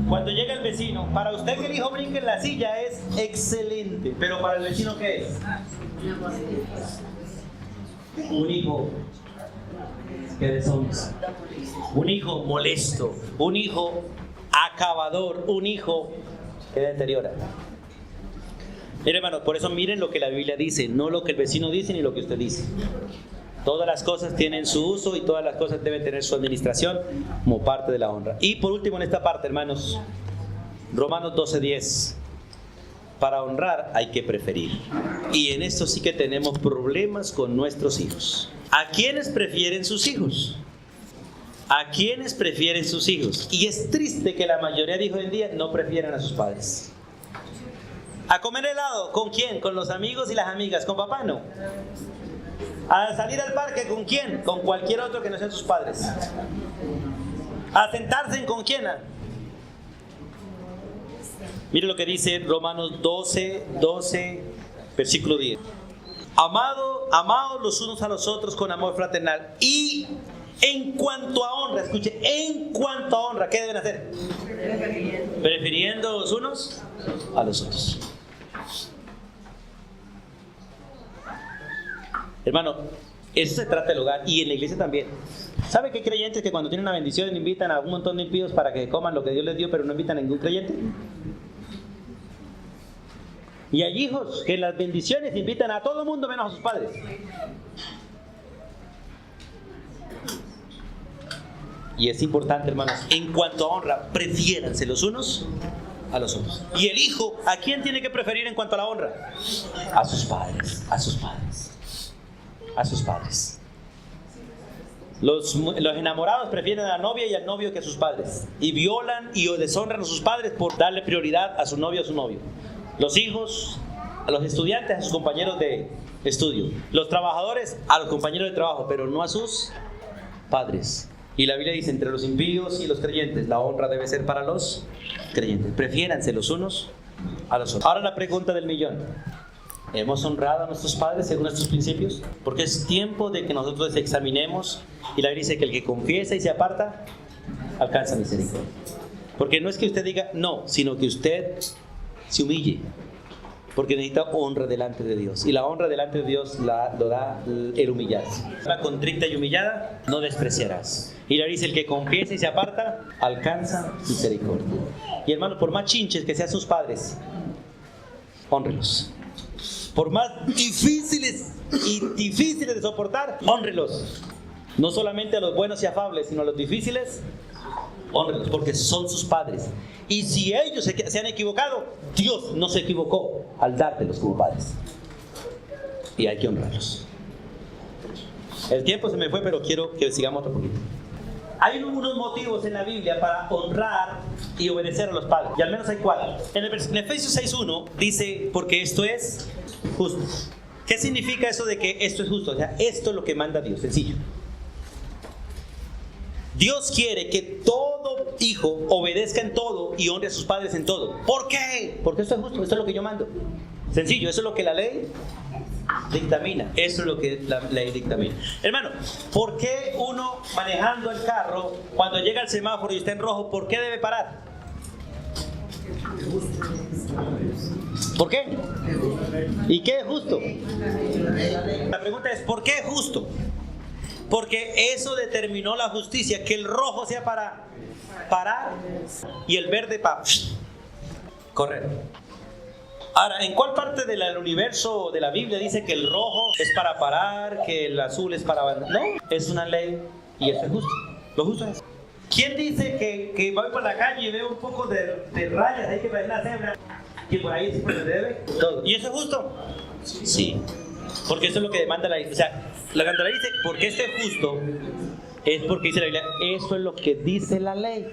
Cuando llega el vecino, para usted que el hijo brinque en la silla es excelente, pero para el vecino, ¿qué es? Un hijo que deshonra, un hijo molesto, un hijo acabador, un hijo que deteriora. Miren, hermanos, por eso miren lo que la Biblia dice, no lo que el vecino dice ni lo que usted dice. Todas las cosas tienen su uso y todas las cosas deben tener su administración como parte de la honra. Y por último en esta parte, hermanos, Romanos 12:10. Para honrar hay que preferir. Y en esto sí que tenemos problemas con nuestros hijos. ¿A quiénes prefieren sus hijos? ¿A quiénes prefieren sus hijos? Y es triste que la mayoría de hijos hoy en día no prefieren a sus padres. ¿A comer helado? ¿Con quién? ¿Con los amigos y las amigas? ¿Con papá? No. ¿A salir al parque? ¿Con quién? Con cualquier otro que no sean sus padres. ¿A sentarse con quién? Mire lo que dice Romanos 12, versículo 10. Amados los unos a los otros con amor fraternal. Y en cuanto a honra, escuche, en cuanto a honra, ¿qué deben hacer? Prefiriendo los unos a los otros. Hermano, eso se trata del hogar y en la iglesia también. ¿Sabe que hay creyentes que cuando tienen una bendición invitan a un montón de impíos para que coman lo que Dios les dio, pero no invitan a ningún creyente? Y hay hijos que en las bendiciones invitan a todo el mundo menos a sus padres. Y es importante, hermanos, en cuanto a honra, prefiéranse los unos a los otros. Y el hijo, ¿a quién tiene que preferir en cuanto a la honra? A sus padres, a sus padres. A sus padres. Los enamorados prefieren a la novia y al novio que a sus padres. Y violan y deshonran a sus padres por darle prioridad a su novio o a su novio. Los hijos, a los estudiantes, a sus compañeros de estudio. Los trabajadores, a los compañeros de trabajo, pero no a sus padres. Y la Biblia dice, entre los impíos y los creyentes, la honra debe ser para los creyentes. Prefiéranse los unos a los otros. Ahora la pregunta del millón. ¿Hemos honrado a nuestros padres según nuestros principios? Porque es tiempo de que nosotros examinemos. Y la Biblia dice que el que confiesa y se aparta, alcanza misericordia. Porque no es que usted diga no, sino que usted se humille. Porque necesita honra delante de Dios. Y la honra delante de Dios lo da el humillarse. La contrita y humillada no despreciarás. Y la Biblia dice, el que confiesa y se aparta, alcanza misericordia. Y hermanos, por más chinches que sean sus padres, hónrelos. Por más difíciles de soportar, hónrelos. No solamente a los buenos y afables, sino a los difíciles, hónrelos, porque son sus padres. Y si ellos se han equivocado, Dios no se equivocó al dártelos como padres. Y hay que honrarlos. El tiempo se me fue, pero quiero que sigamos otro poquito. Hay unos motivos en la Biblia para honrar y obedecer a los padres. Y al menos hay 4. En Efesios 6:1 dice, porque esto es justo. ¿Qué significa eso de que esto es justo? O sea, esto es lo que manda Dios, sencillo. Dios quiere que todo hijo obedezca en todo y honre a sus padres en todo. ¿Por qué? Porque esto es justo, esto es lo que yo mando. Sencillo, eso es lo que la ley dictamina. Eso es lo que la ley dictamina. Hermano, ¿por qué uno manejando el carro, cuando llega al semáforo y está en rojo, ¿por qué debe parar? ¿Por qué? ¿Y qué es justo? La pregunta es, ¿por qué es justo? Porque eso determinó la justicia, que el rojo sea para parar y el verde para correr. Ahora, ¿en cuál parte del universo de la Biblia dice que el rojo es para parar, que el azul es para abandonar? No, es una ley y eso es justo. Lo justo es. ¿Quién dice que voy por la calle y veo un poco de rayas ahí que me la cebra? Que por ahí siempre se debe todo. ¿Y eso es justo? Sí. Porque eso es lo que demanda la ley. O sea, la Candela dice, porque esto es justo, es porque dice la Biblia, eso es lo que dice la ley.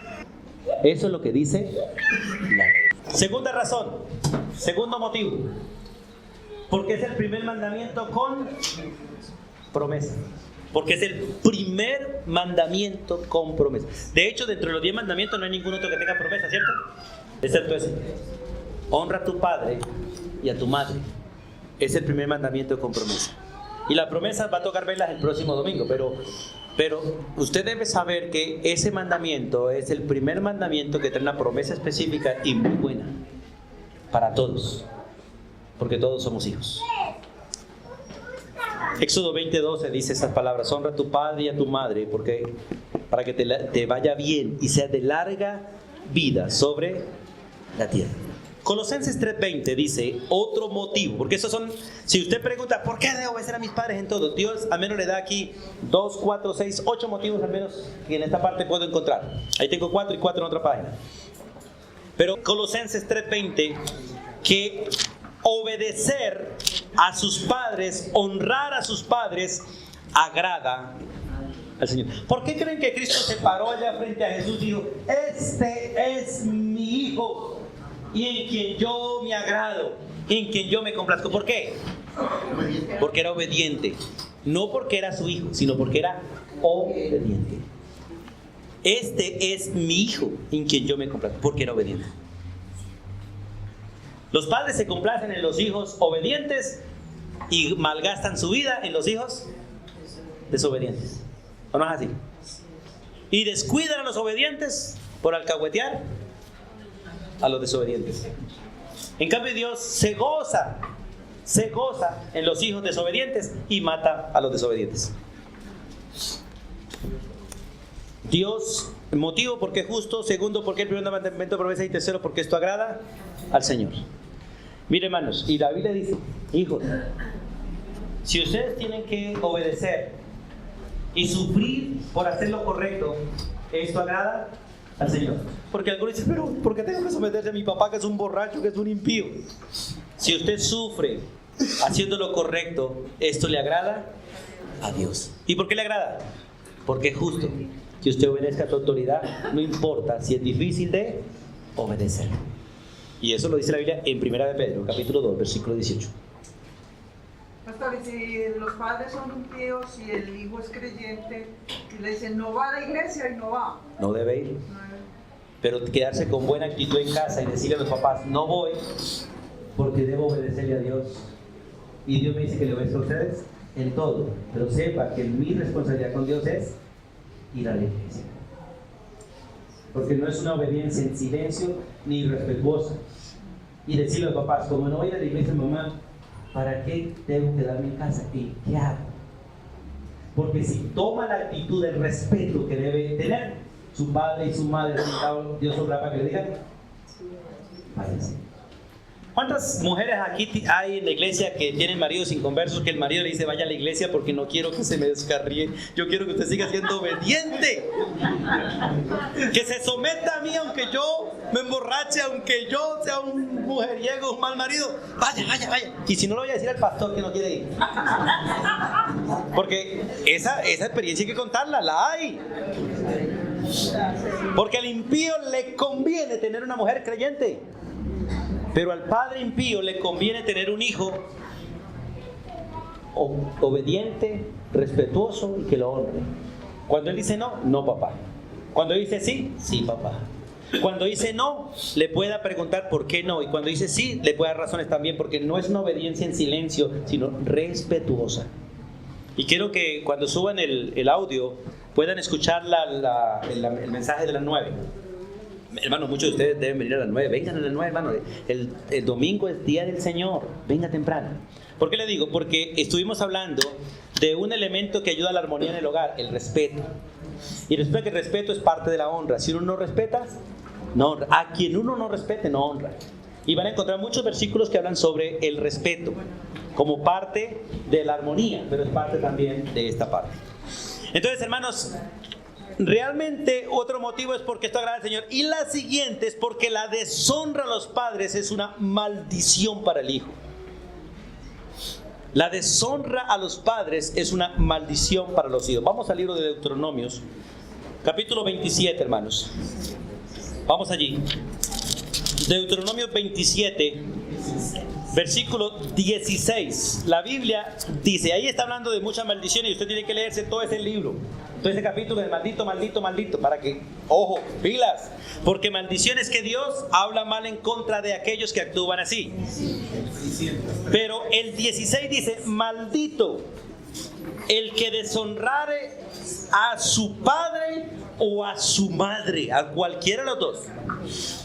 Eso es lo que dice la ley. Segunda razón, segundo motivo. Porque es el primer mandamiento con promesa. Porque es el primer mandamiento con promesa. De hecho, dentro de los 10 mandamientos no hay ningún otro que tenga promesa, ¿cierto? Excepto ese. Honra a tu padre y a tu madre. Es el primer mandamiento con promesa. Y la promesa va a tocar verlas el próximo domingo, pero usted debe saber que ese mandamiento es el primer mandamiento que trae una promesa específica y muy buena para todos, porque todos somos hijos. Éxodo 20:12 dice esas palabras: honra a tu padre y a tu madre, porque para que te vaya bien y sea de larga vida sobre la tierra. Colosenses 3:20 dice otro motivo, porque esos son, si usted pregunta ¿por qué debo obedecer a mis padres en todo? Dios al menos le da aquí 2, 4, 6, 8 motivos al menos que en esta parte puedo encontrar. Ahí tengo 4 y 4 en otra página. Pero Colosenses 3:20, que obedecer a sus padres, honrar a sus padres, agrada al Señor. ¿Por qué creen que Cristo se paró allá frente a Jesús y dijo: este es mi hijo y en quien yo me agrado, en quien yo me complazco? ¿Por qué? Porque era obediente. No porque era su hijo, sino porque era obediente. Este es mi hijo en quien yo me complazco, porque era obediente. Los padres se complacen en los hijos obedientes y malgastan su vida en los hijos desobedientes. ¿O no es así? Y descuidan a los obedientes por alcahuetear a los desobedientes. En cambio, Dios se goza en los hijos desobedientes y mata a los desobedientes. Dios, motivo porque es justo. Segundo, porque el primer mandamiento de promesa. Y tercero, porque esto agrada al Señor. Mire, hermanos, y la Biblia dice: hijos, si ustedes tienen que obedecer y sufrir por hacer lo correcto, esto agrada al Señor. Porque algunos dicen: pero ¿por qué tengo que someterse a mi papá, que es un borracho, que es un impío? Si usted sufre haciendo lo correcto, esto le agrada a Dios. ¿Y por qué le agrada? Porque es justo que usted obedezca a su autoridad, no importa si es difícil de obedecer. Y eso lo dice la Biblia en 1 de Pedro, capítulo 2, versículo 18. Pastor, si los padres son impíos y el hijo es creyente, y le dicen no va a la iglesia y no va. No debe ir. Pero quedarse con buena actitud en casa y decirle a los papás: no voy porque debo obedecerle a Dios. Y Dios me dice que le obedezca a ustedes en todo. Pero sepa que mi responsabilidad con Dios es ir a la iglesia. Porque no es una obediencia en silencio ni irrespetuosa. Y decirle a los papás: como no voy a ir a la iglesia, mamá, ¿para qué tengo que quedarme en casa? ¿Y qué hago? Porque si toma la actitud del respeto que debe tener su padre y su madre, Dios obra para que le digan: váyanse. ¿Cuántas mujeres aquí hay en la iglesia que tienen maridos inconversos, que el marido le dice: vaya a la iglesia porque no quiero que se me descarríe, yo quiero que usted siga siendo obediente, que se someta a mí aunque yo me emborrache, aunque yo sea un mujeriego, un mal marido? Vaya. Y si no, lo voy a decir al pastor que no quiere ir, porque esa experiencia hay que contarla, la hay. Porque al impío le conviene tener una mujer creyente, pero al padre impío le conviene tener un hijo obediente, respetuoso y que lo honre. Cuando él dice no, no papá. Cuando dice sí, sí papá. Cuando dice no, le pueda preguntar por qué no. Y cuando dice sí, le pueda dar razones también, porque no es una obediencia en silencio, sino respetuosa. Y quiero que cuando suban el audio puedan escuchar el mensaje de las 9. Hermanos, muchos de ustedes deben venir a las 9. Vengan a las 9, hermano. El domingo es día del Señor. Venga temprano. ¿Por qué le digo? Porque estuvimos hablando de un elemento que ayuda a la armonía en el hogar: el respeto. Y resulta que el respeto es parte de la honra. Si uno no respeta, no honra. A quien uno no respete, no honra. Y van a encontrar muchos versículos que hablan sobre el respeto como parte de la armonía, pero es parte también de esta parte. Entonces, hermanos, realmente otro motivo es porque esto agrada al Señor. Y la siguiente es porque la deshonra a los padres es una maldición para el hijo. La deshonra a los padres es una maldición para los hijos. Vamos al libro de Deuteronomios, capítulo 27, hermanos. Vamos allí. Deuteronomio 27, versículo 16. La Biblia dice, ahí está hablando de muchas maldiciones y usted tiene que leerse todo ese libro, todo ese capítulo de maldito, maldito, maldito, para que, ojo, pilas, porque maldiciones que Dios habla mal en contra de aquellos que actúan así. Pero el 16 dice, maldito el que deshonrare a su padre o a su madre, a cualquiera de los dos.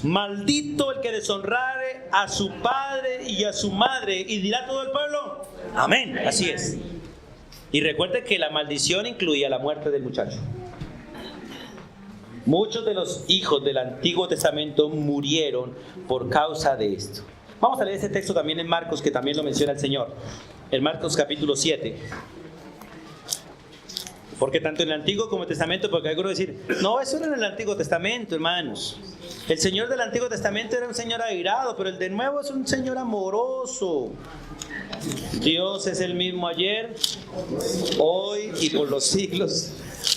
Maldito el que deshonrare a su padre y a su madre. Y dirá todo el pueblo, amén. Así es. Y recuerde que la maldición incluía la muerte del muchacho. Muchos de los hijos del Antiguo Testamento murieron por causa de esto. Vamos a leer ese texto también en Marcos, que también lo menciona el Señor. En Marcos capítulo 7. Porque tanto en el Antiguo como en el Testamento, porque algunos decir, no, eso era en el Antiguo Testamento, hermanos. El Señor del Antiguo Testamento era un Señor airado, pero el de nuevo es un Señor amoroso. Dios es el mismo ayer, hoy y por los siglos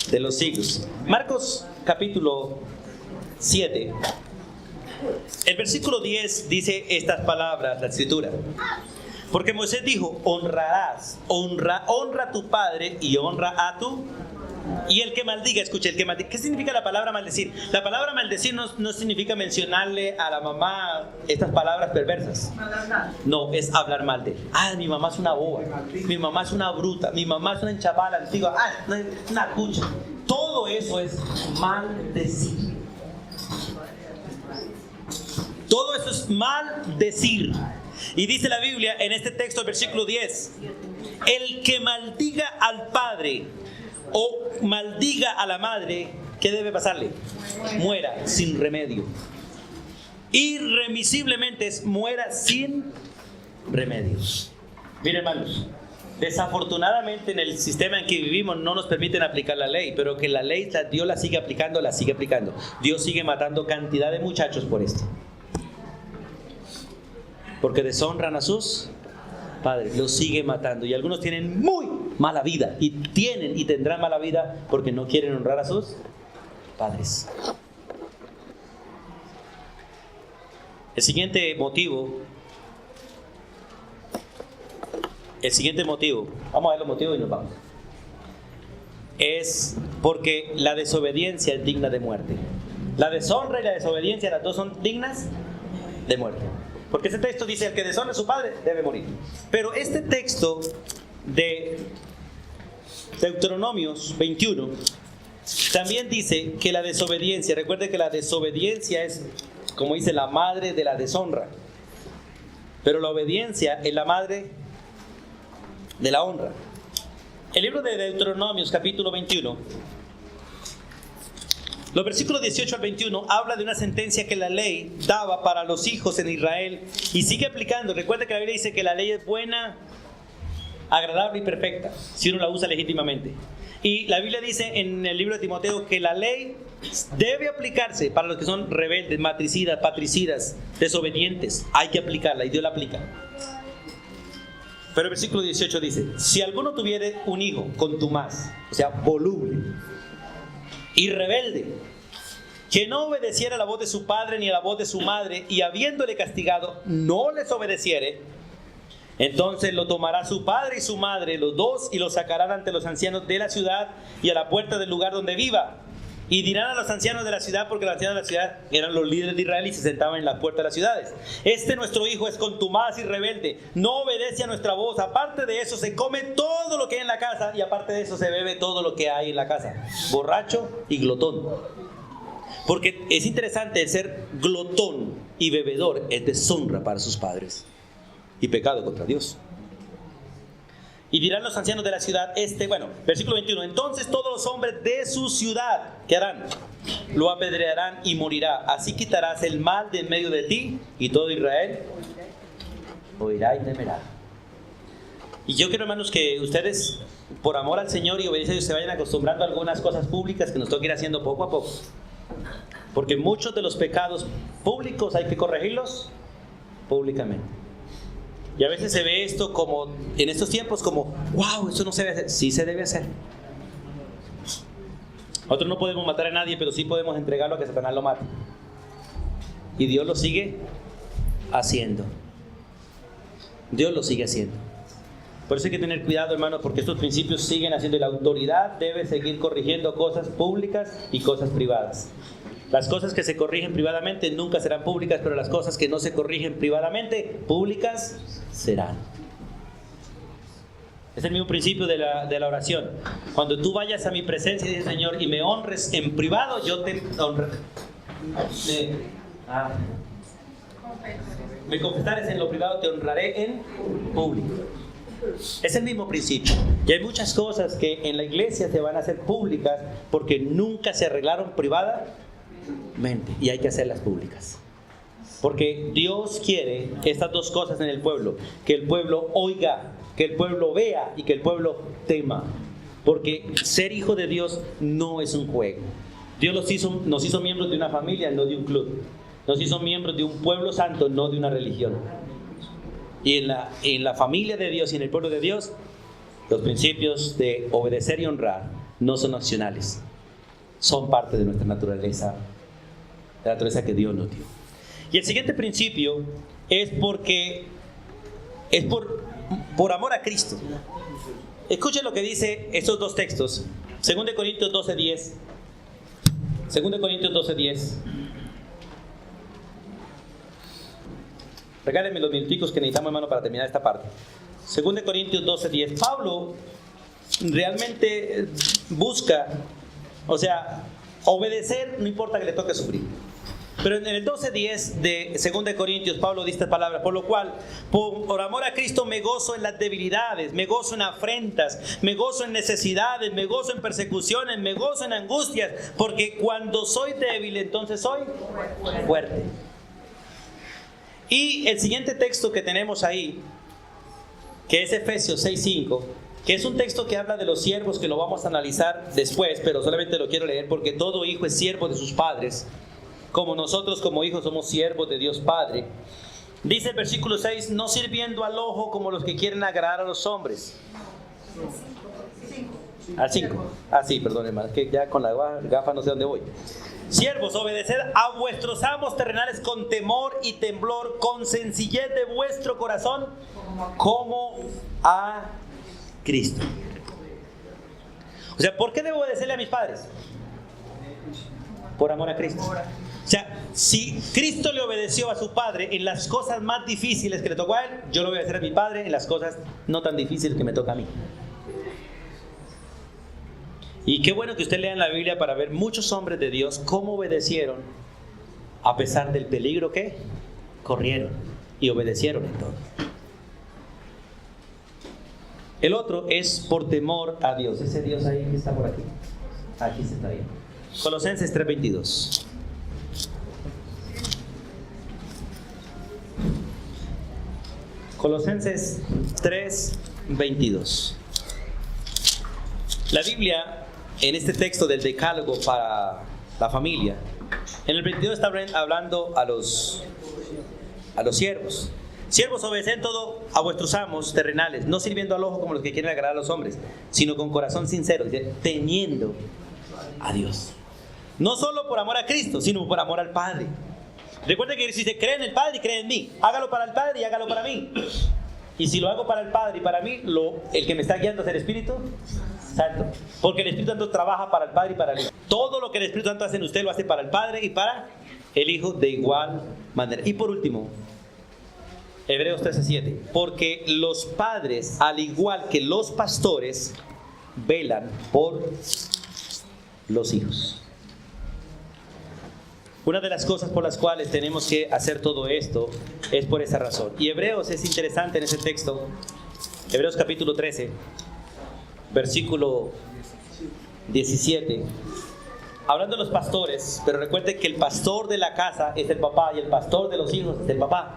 de los siglos. Marcos capítulo 7. El versículo 10 dice estas palabras, la escritura. Porque Moisés dijo, honrarás, honra a tu padre y honra a tu... Y el que maldiga, escuche, el que maldiga. ¿Qué significa la palabra maldecir? La palabra maldecir no significa mencionarle a la mamá estas palabras perversas. No, es hablar mal de él. Ah, mi mamá es una boba, mi mamá es una bruta, mi mamá es una enchavala antigua, una cucha. Todo eso es maldecir. Todo eso es maldecir. Y dice la Biblia en este texto, el versículo 10, el que maldiga al padre o maldiga a la madre, ¿qué debe pasarle? Muera sin remedio. Irremisiblemente es muera sin remedio. Miren, hermanos, desafortunadamente en el sistema en que vivimos no nos permiten aplicar la ley, pero que la ley Dios la sigue aplicando, la sigue aplicando. Dios sigue matando cantidad de muchachos por esto. Porque deshonran a sus padres, los sigue matando. Y algunos tienen muy mala vida, y tienen y tendrán mala vida porque no quieren honrar a sus padres. El siguiente motivo, vamos a ver los motivos y nos vamos. Es porque la desobediencia es digna de muerte. La deshonra y la desobediencia, las dos son dignas de muerte. Porque ese texto dice, el que deshonra a su padre debe morir. Pero este texto de Deuteronomios 21 también dice que la desobediencia, recuerde que la desobediencia es, como dice, la madre de la deshonra. Pero la obediencia es la madre de la honra. El libro de Deuteronomios capítulo 21, los versículos 18 al 21 habla de una sentencia que la ley daba para los hijos en Israel y sigue aplicando. Recuerda que la Biblia dice que la ley es buena, agradable y perfecta si uno la usa legítimamente. Y la Biblia dice en el libro de Timoteo que la ley debe aplicarse para los que son rebeldes, matricidas, patricidas, desobedientes. Hay que aplicarla y Dios la aplica. Pero el versículo 18 dice, si alguno tuviere un hijo contumaz, o sea, voluble y rebelde, que no obedeciera a la voz de su padre ni a la voz de su madre, y habiéndole castigado no les obedeciere, entonces lo tomará su padre y su madre, los dos, y lo sacarán ante los ancianos de la ciudad y a la puerta del lugar donde viva. Y dirán a los ancianos de la ciudad, porque los ancianos de la ciudad eran los líderes de Israel y se sentaban en la puerta de las ciudades: nuestro hijo es contumaz y rebelde, no obedece a nuestra voz. Aparte de eso se come todo lo que hay en la casa, y aparte de eso se bebe todo lo que hay en la casa. Borracho y glotón. Porque es interesante, el ser glotón y bebedor es deshonra para sus padres y pecado contra Dios. Y dirán los ancianos de la ciudad, versículo 21, entonces todos los hombres de su ciudad, ¿qué harán? Lo apedrearán y morirá. Así quitarás el mal de en medio de ti, y todo Israel oirá y temerá. Y yo quiero, hermanos, que ustedes, por amor al Señor y obediencia a Dios, se vayan acostumbrando a algunas cosas públicas que nos toca ir haciendo poco a poco. Porque muchos de los pecados públicos hay que corregirlos públicamente. Y a veces se ve esto como, en estos tiempos, como, wow, eso no se debe hacer. Sí se debe hacer. Nosotros no podemos matar a nadie, pero sí podemos entregarlo a que Satanás lo mate. Y Dios lo sigue haciendo. Dios lo sigue haciendo. Por eso hay que tener cuidado, hermanos, porque estos principios siguen haciendo, y la autoridad debe seguir corrigiendo cosas públicas y cosas privadas. Las cosas que se corrigen privadamente nunca serán públicas, pero las cosas que no se corrigen privadamente, públicas serán. Es el mismo principio de la oración. Cuando tú vayas a mi presencia y dices, Señor, y me honres en privado, yo te honraré. Me confesares en lo privado, te honraré en público. Es el mismo principio. Y hay muchas cosas que en la iglesia se van a hacer públicas porque nunca se arreglaron privadamente, y hay que hacerlas públicas. Porque Dios quiere estas dos cosas en el pueblo: que el pueblo oiga, que el pueblo vea y que el pueblo tema. Porque ser hijo de Dios no es un juego. Dios nos hizo miembros de una familia, no de un club. Nos hizo miembros de un pueblo santo, no de una religión. Y en la familia de Dios y en el pueblo de Dios, los principios de obedecer y honrar no son opcionales. Son parte de nuestra naturaleza, la naturaleza que Dios nos dio. Y el siguiente principio es por amor a Cristo. Escuchen lo que dice estos dos textos. 2 Corintios 12:10. 2 Corintios 12:10. Regálenme los minuticos que necesitamos, hermano, para terminar esta parte. 2 Corintios 12:10. Pablo realmente busca, obedecer, no importa que le toque sufrir. Pero en el 12:10 de 2 Corintios, Pablo dice estas palabras: por lo cual, por amor a Cristo, me gozo en las debilidades, me gozo en afrentas, me gozo en necesidades, me gozo en persecuciones, me gozo en angustias, porque cuando soy débil, entonces soy fuerte. Y el siguiente texto que tenemos ahí, que es Efesios 6:5, que es un texto que habla de los siervos, que lo vamos a analizar después, pero solamente lo quiero leer porque todo hijo es siervo de sus padres, como nosotros como hijos somos siervos de Dios Padre. Dice el versículo 6: no sirviendo al ojo como los que quieren agradar a los hombres. Al 5. Sí, perdón, hermano, es que ya con la gafa no sé dónde voy. Siervos, obedeced a vuestros amos terrenales con temor y temblor, con sencillez de vuestro corazón, como a Cristo. ¿Por qué debo obedecerle a mis padres? Por amor a Cristo. Si Cristo le obedeció a su padre en las cosas más difíciles que le tocó a él, yo le voy a obedecer a mi padre en las cosas no tan difíciles que me toca a mí. Y qué bueno que usted lea en la Biblia para ver muchos hombres de Dios cómo obedecieron a pesar del peligro que corrieron, y obedecieron en todo. El otro es por temor a Dios. Ese Dios ahí que está por aquí. Aquí se está viendo. Colosenses 3:22. Colosenses 3:22. La Biblia, en este texto del decálogo para la familia, en el 22 está hablando a los siervos. Siervos, obedeced todo a vuestros amos terrenales, no sirviendo al ojo como los que quieren agradar a los hombres, sino con corazón sincero, temiendo a Dios. No solo por amor a Cristo, sino por amor al Padre. Recuerda que si se cree en el Padre y cree en mí, hágalo para el Padre y hágalo para mí. Y si lo hago para el Padre y para mí, el que me está guiando es el Espíritu Santo. Porque el Espíritu Santo trabaja para el Padre y para el Hijo. Todo lo que el Espíritu Santo hace en usted lo hace para el Padre y para el Hijo de igual manera. Y por último, Hebreos 13:7. Porque los padres, al igual que los pastores, velan por los hijos. Una de las cosas por las cuales tenemos que hacer todo esto es por esa razón. Y Hebreos es interesante en ese texto. Hebreos capítulo 13, versículo 17. Hablando de los pastores, pero recuerde que el pastor de la casa es el papá y el pastor de los hijos es el papá.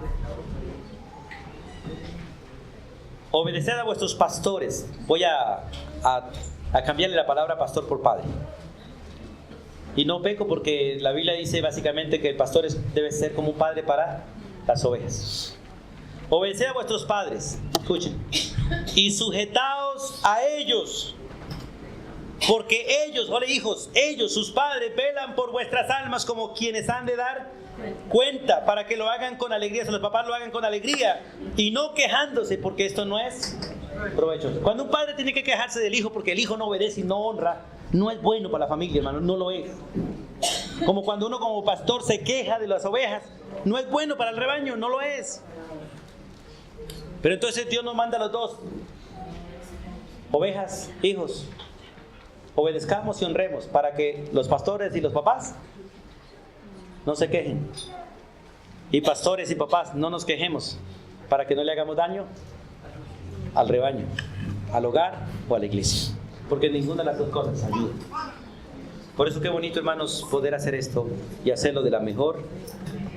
Obedeced a vuestros pastores. Voy a cambiarle la palabra pastor por padre. Y no peco porque la Biblia dice básicamente que el pastor debe ser como un padre para las ovejas. Obedeced a vuestros padres, escuchen, y sujetaos a ellos, porque ellos, hijos, ellos, sus padres, velan por vuestras almas como quienes han de dar cuenta, para que lo hagan con alegría, si los papás lo hagan con alegría y no quejándose, porque esto no es provechoso. Cuando un padre tiene que quejarse del hijo porque el hijo no obedece y no honra, no es bueno para la familia, hermano, no lo es. Como cuando uno como pastor se queja de las ovejas, no es bueno para el rebaño, no lo es. Pero entonces Dios nos manda a los dos: ovejas, hijos, obedezcamos y honremos, para que los pastores y los papás no se quejen. Y pastores y papás, no nos quejemos, para que no le hagamos daño al rebaño, al hogar o a la iglesia, porque ninguna de las dos cosas ayuda. Por eso qué bonito, hermanos, poder hacer esto y hacerlo de la mejor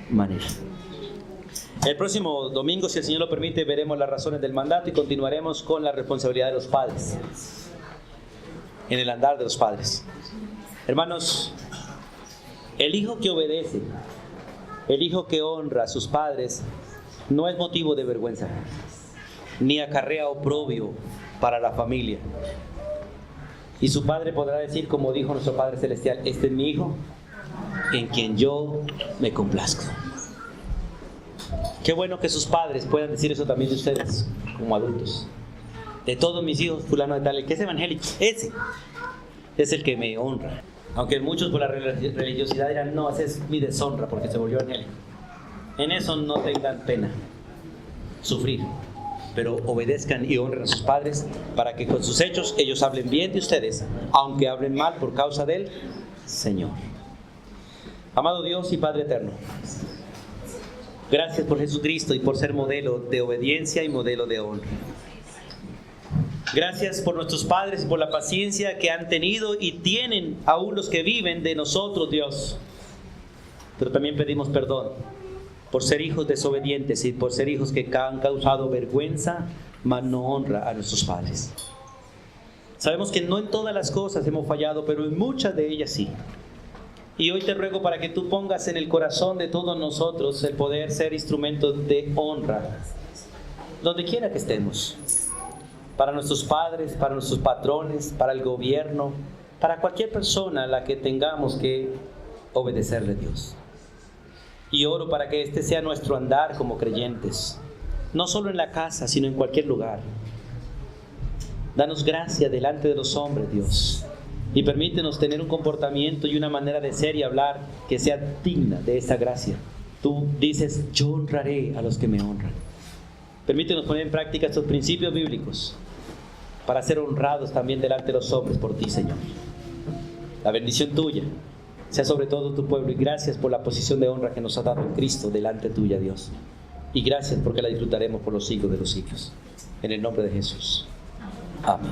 manera. El próximo domingo, si el Señor lo permite, veremos las razones del mandato y continuaremos con la responsabilidad de los padres, en el andar de los padres. Hermanos, el hijo que obedece, el hijo que honra a sus padres, no es motivo de vergüenza, ni acarrea oprobio para la familia. Y su padre podrá decir, como dijo nuestro Padre Celestial: este es mi hijo, en quien yo me complazco. Qué bueno que sus padres puedan decir eso también de ustedes, como adultos. De todos mis hijos, fulano de tal, el que es evangélico, ese es el que me honra. Aunque muchos por la religiosidad dirán: no, esa es mi deshonra porque se volvió evangélico. En eso no tengan pena, sufrir, pero obedezcan y honren a sus padres, para que con sus hechos ellos hablen bien de ustedes, aunque hablen mal por causa del Señor. Amado Dios y Padre eterno, gracias por Jesucristo y por ser modelo de obediencia y modelo de honra. Gracias por nuestros padres y por la paciencia que han tenido y tienen aún los que viven de nosotros, Dios. Pero también pedimos perdón por ser hijos desobedientes y por ser hijos que han causado vergüenza, mas no honra a nuestros padres. Sabemos que no en todas las cosas hemos fallado, pero en muchas de ellas sí. Y hoy te ruego para que tú pongas en el corazón de todos nosotros el poder ser instrumentos de honra, donde quiera que estemos. Para nuestros padres, para nuestros patrones, para el gobierno, para cualquier persona a la que tengamos que obedecerle a Dios. Y oro para que este sea nuestro andar como creyentes, no solo en la casa, sino en cualquier lugar. Danos gracia delante de los hombres, Dios, y permítenos tener un comportamiento y una manera de ser y hablar que sea digna de esa gracia. Tú dices: yo honraré a los que me honran. Permítenos poner en práctica estos principios bíblicos para ser honrados también delante de los hombres por ti, Señor. La bendición tuya sea sobre todo tu pueblo, y gracias por la posición de honra que nos ha dado en Cristo delante tuya, Dios. Y gracias porque la disfrutaremos por los siglos de los siglos. En el nombre de Jesús. Amén.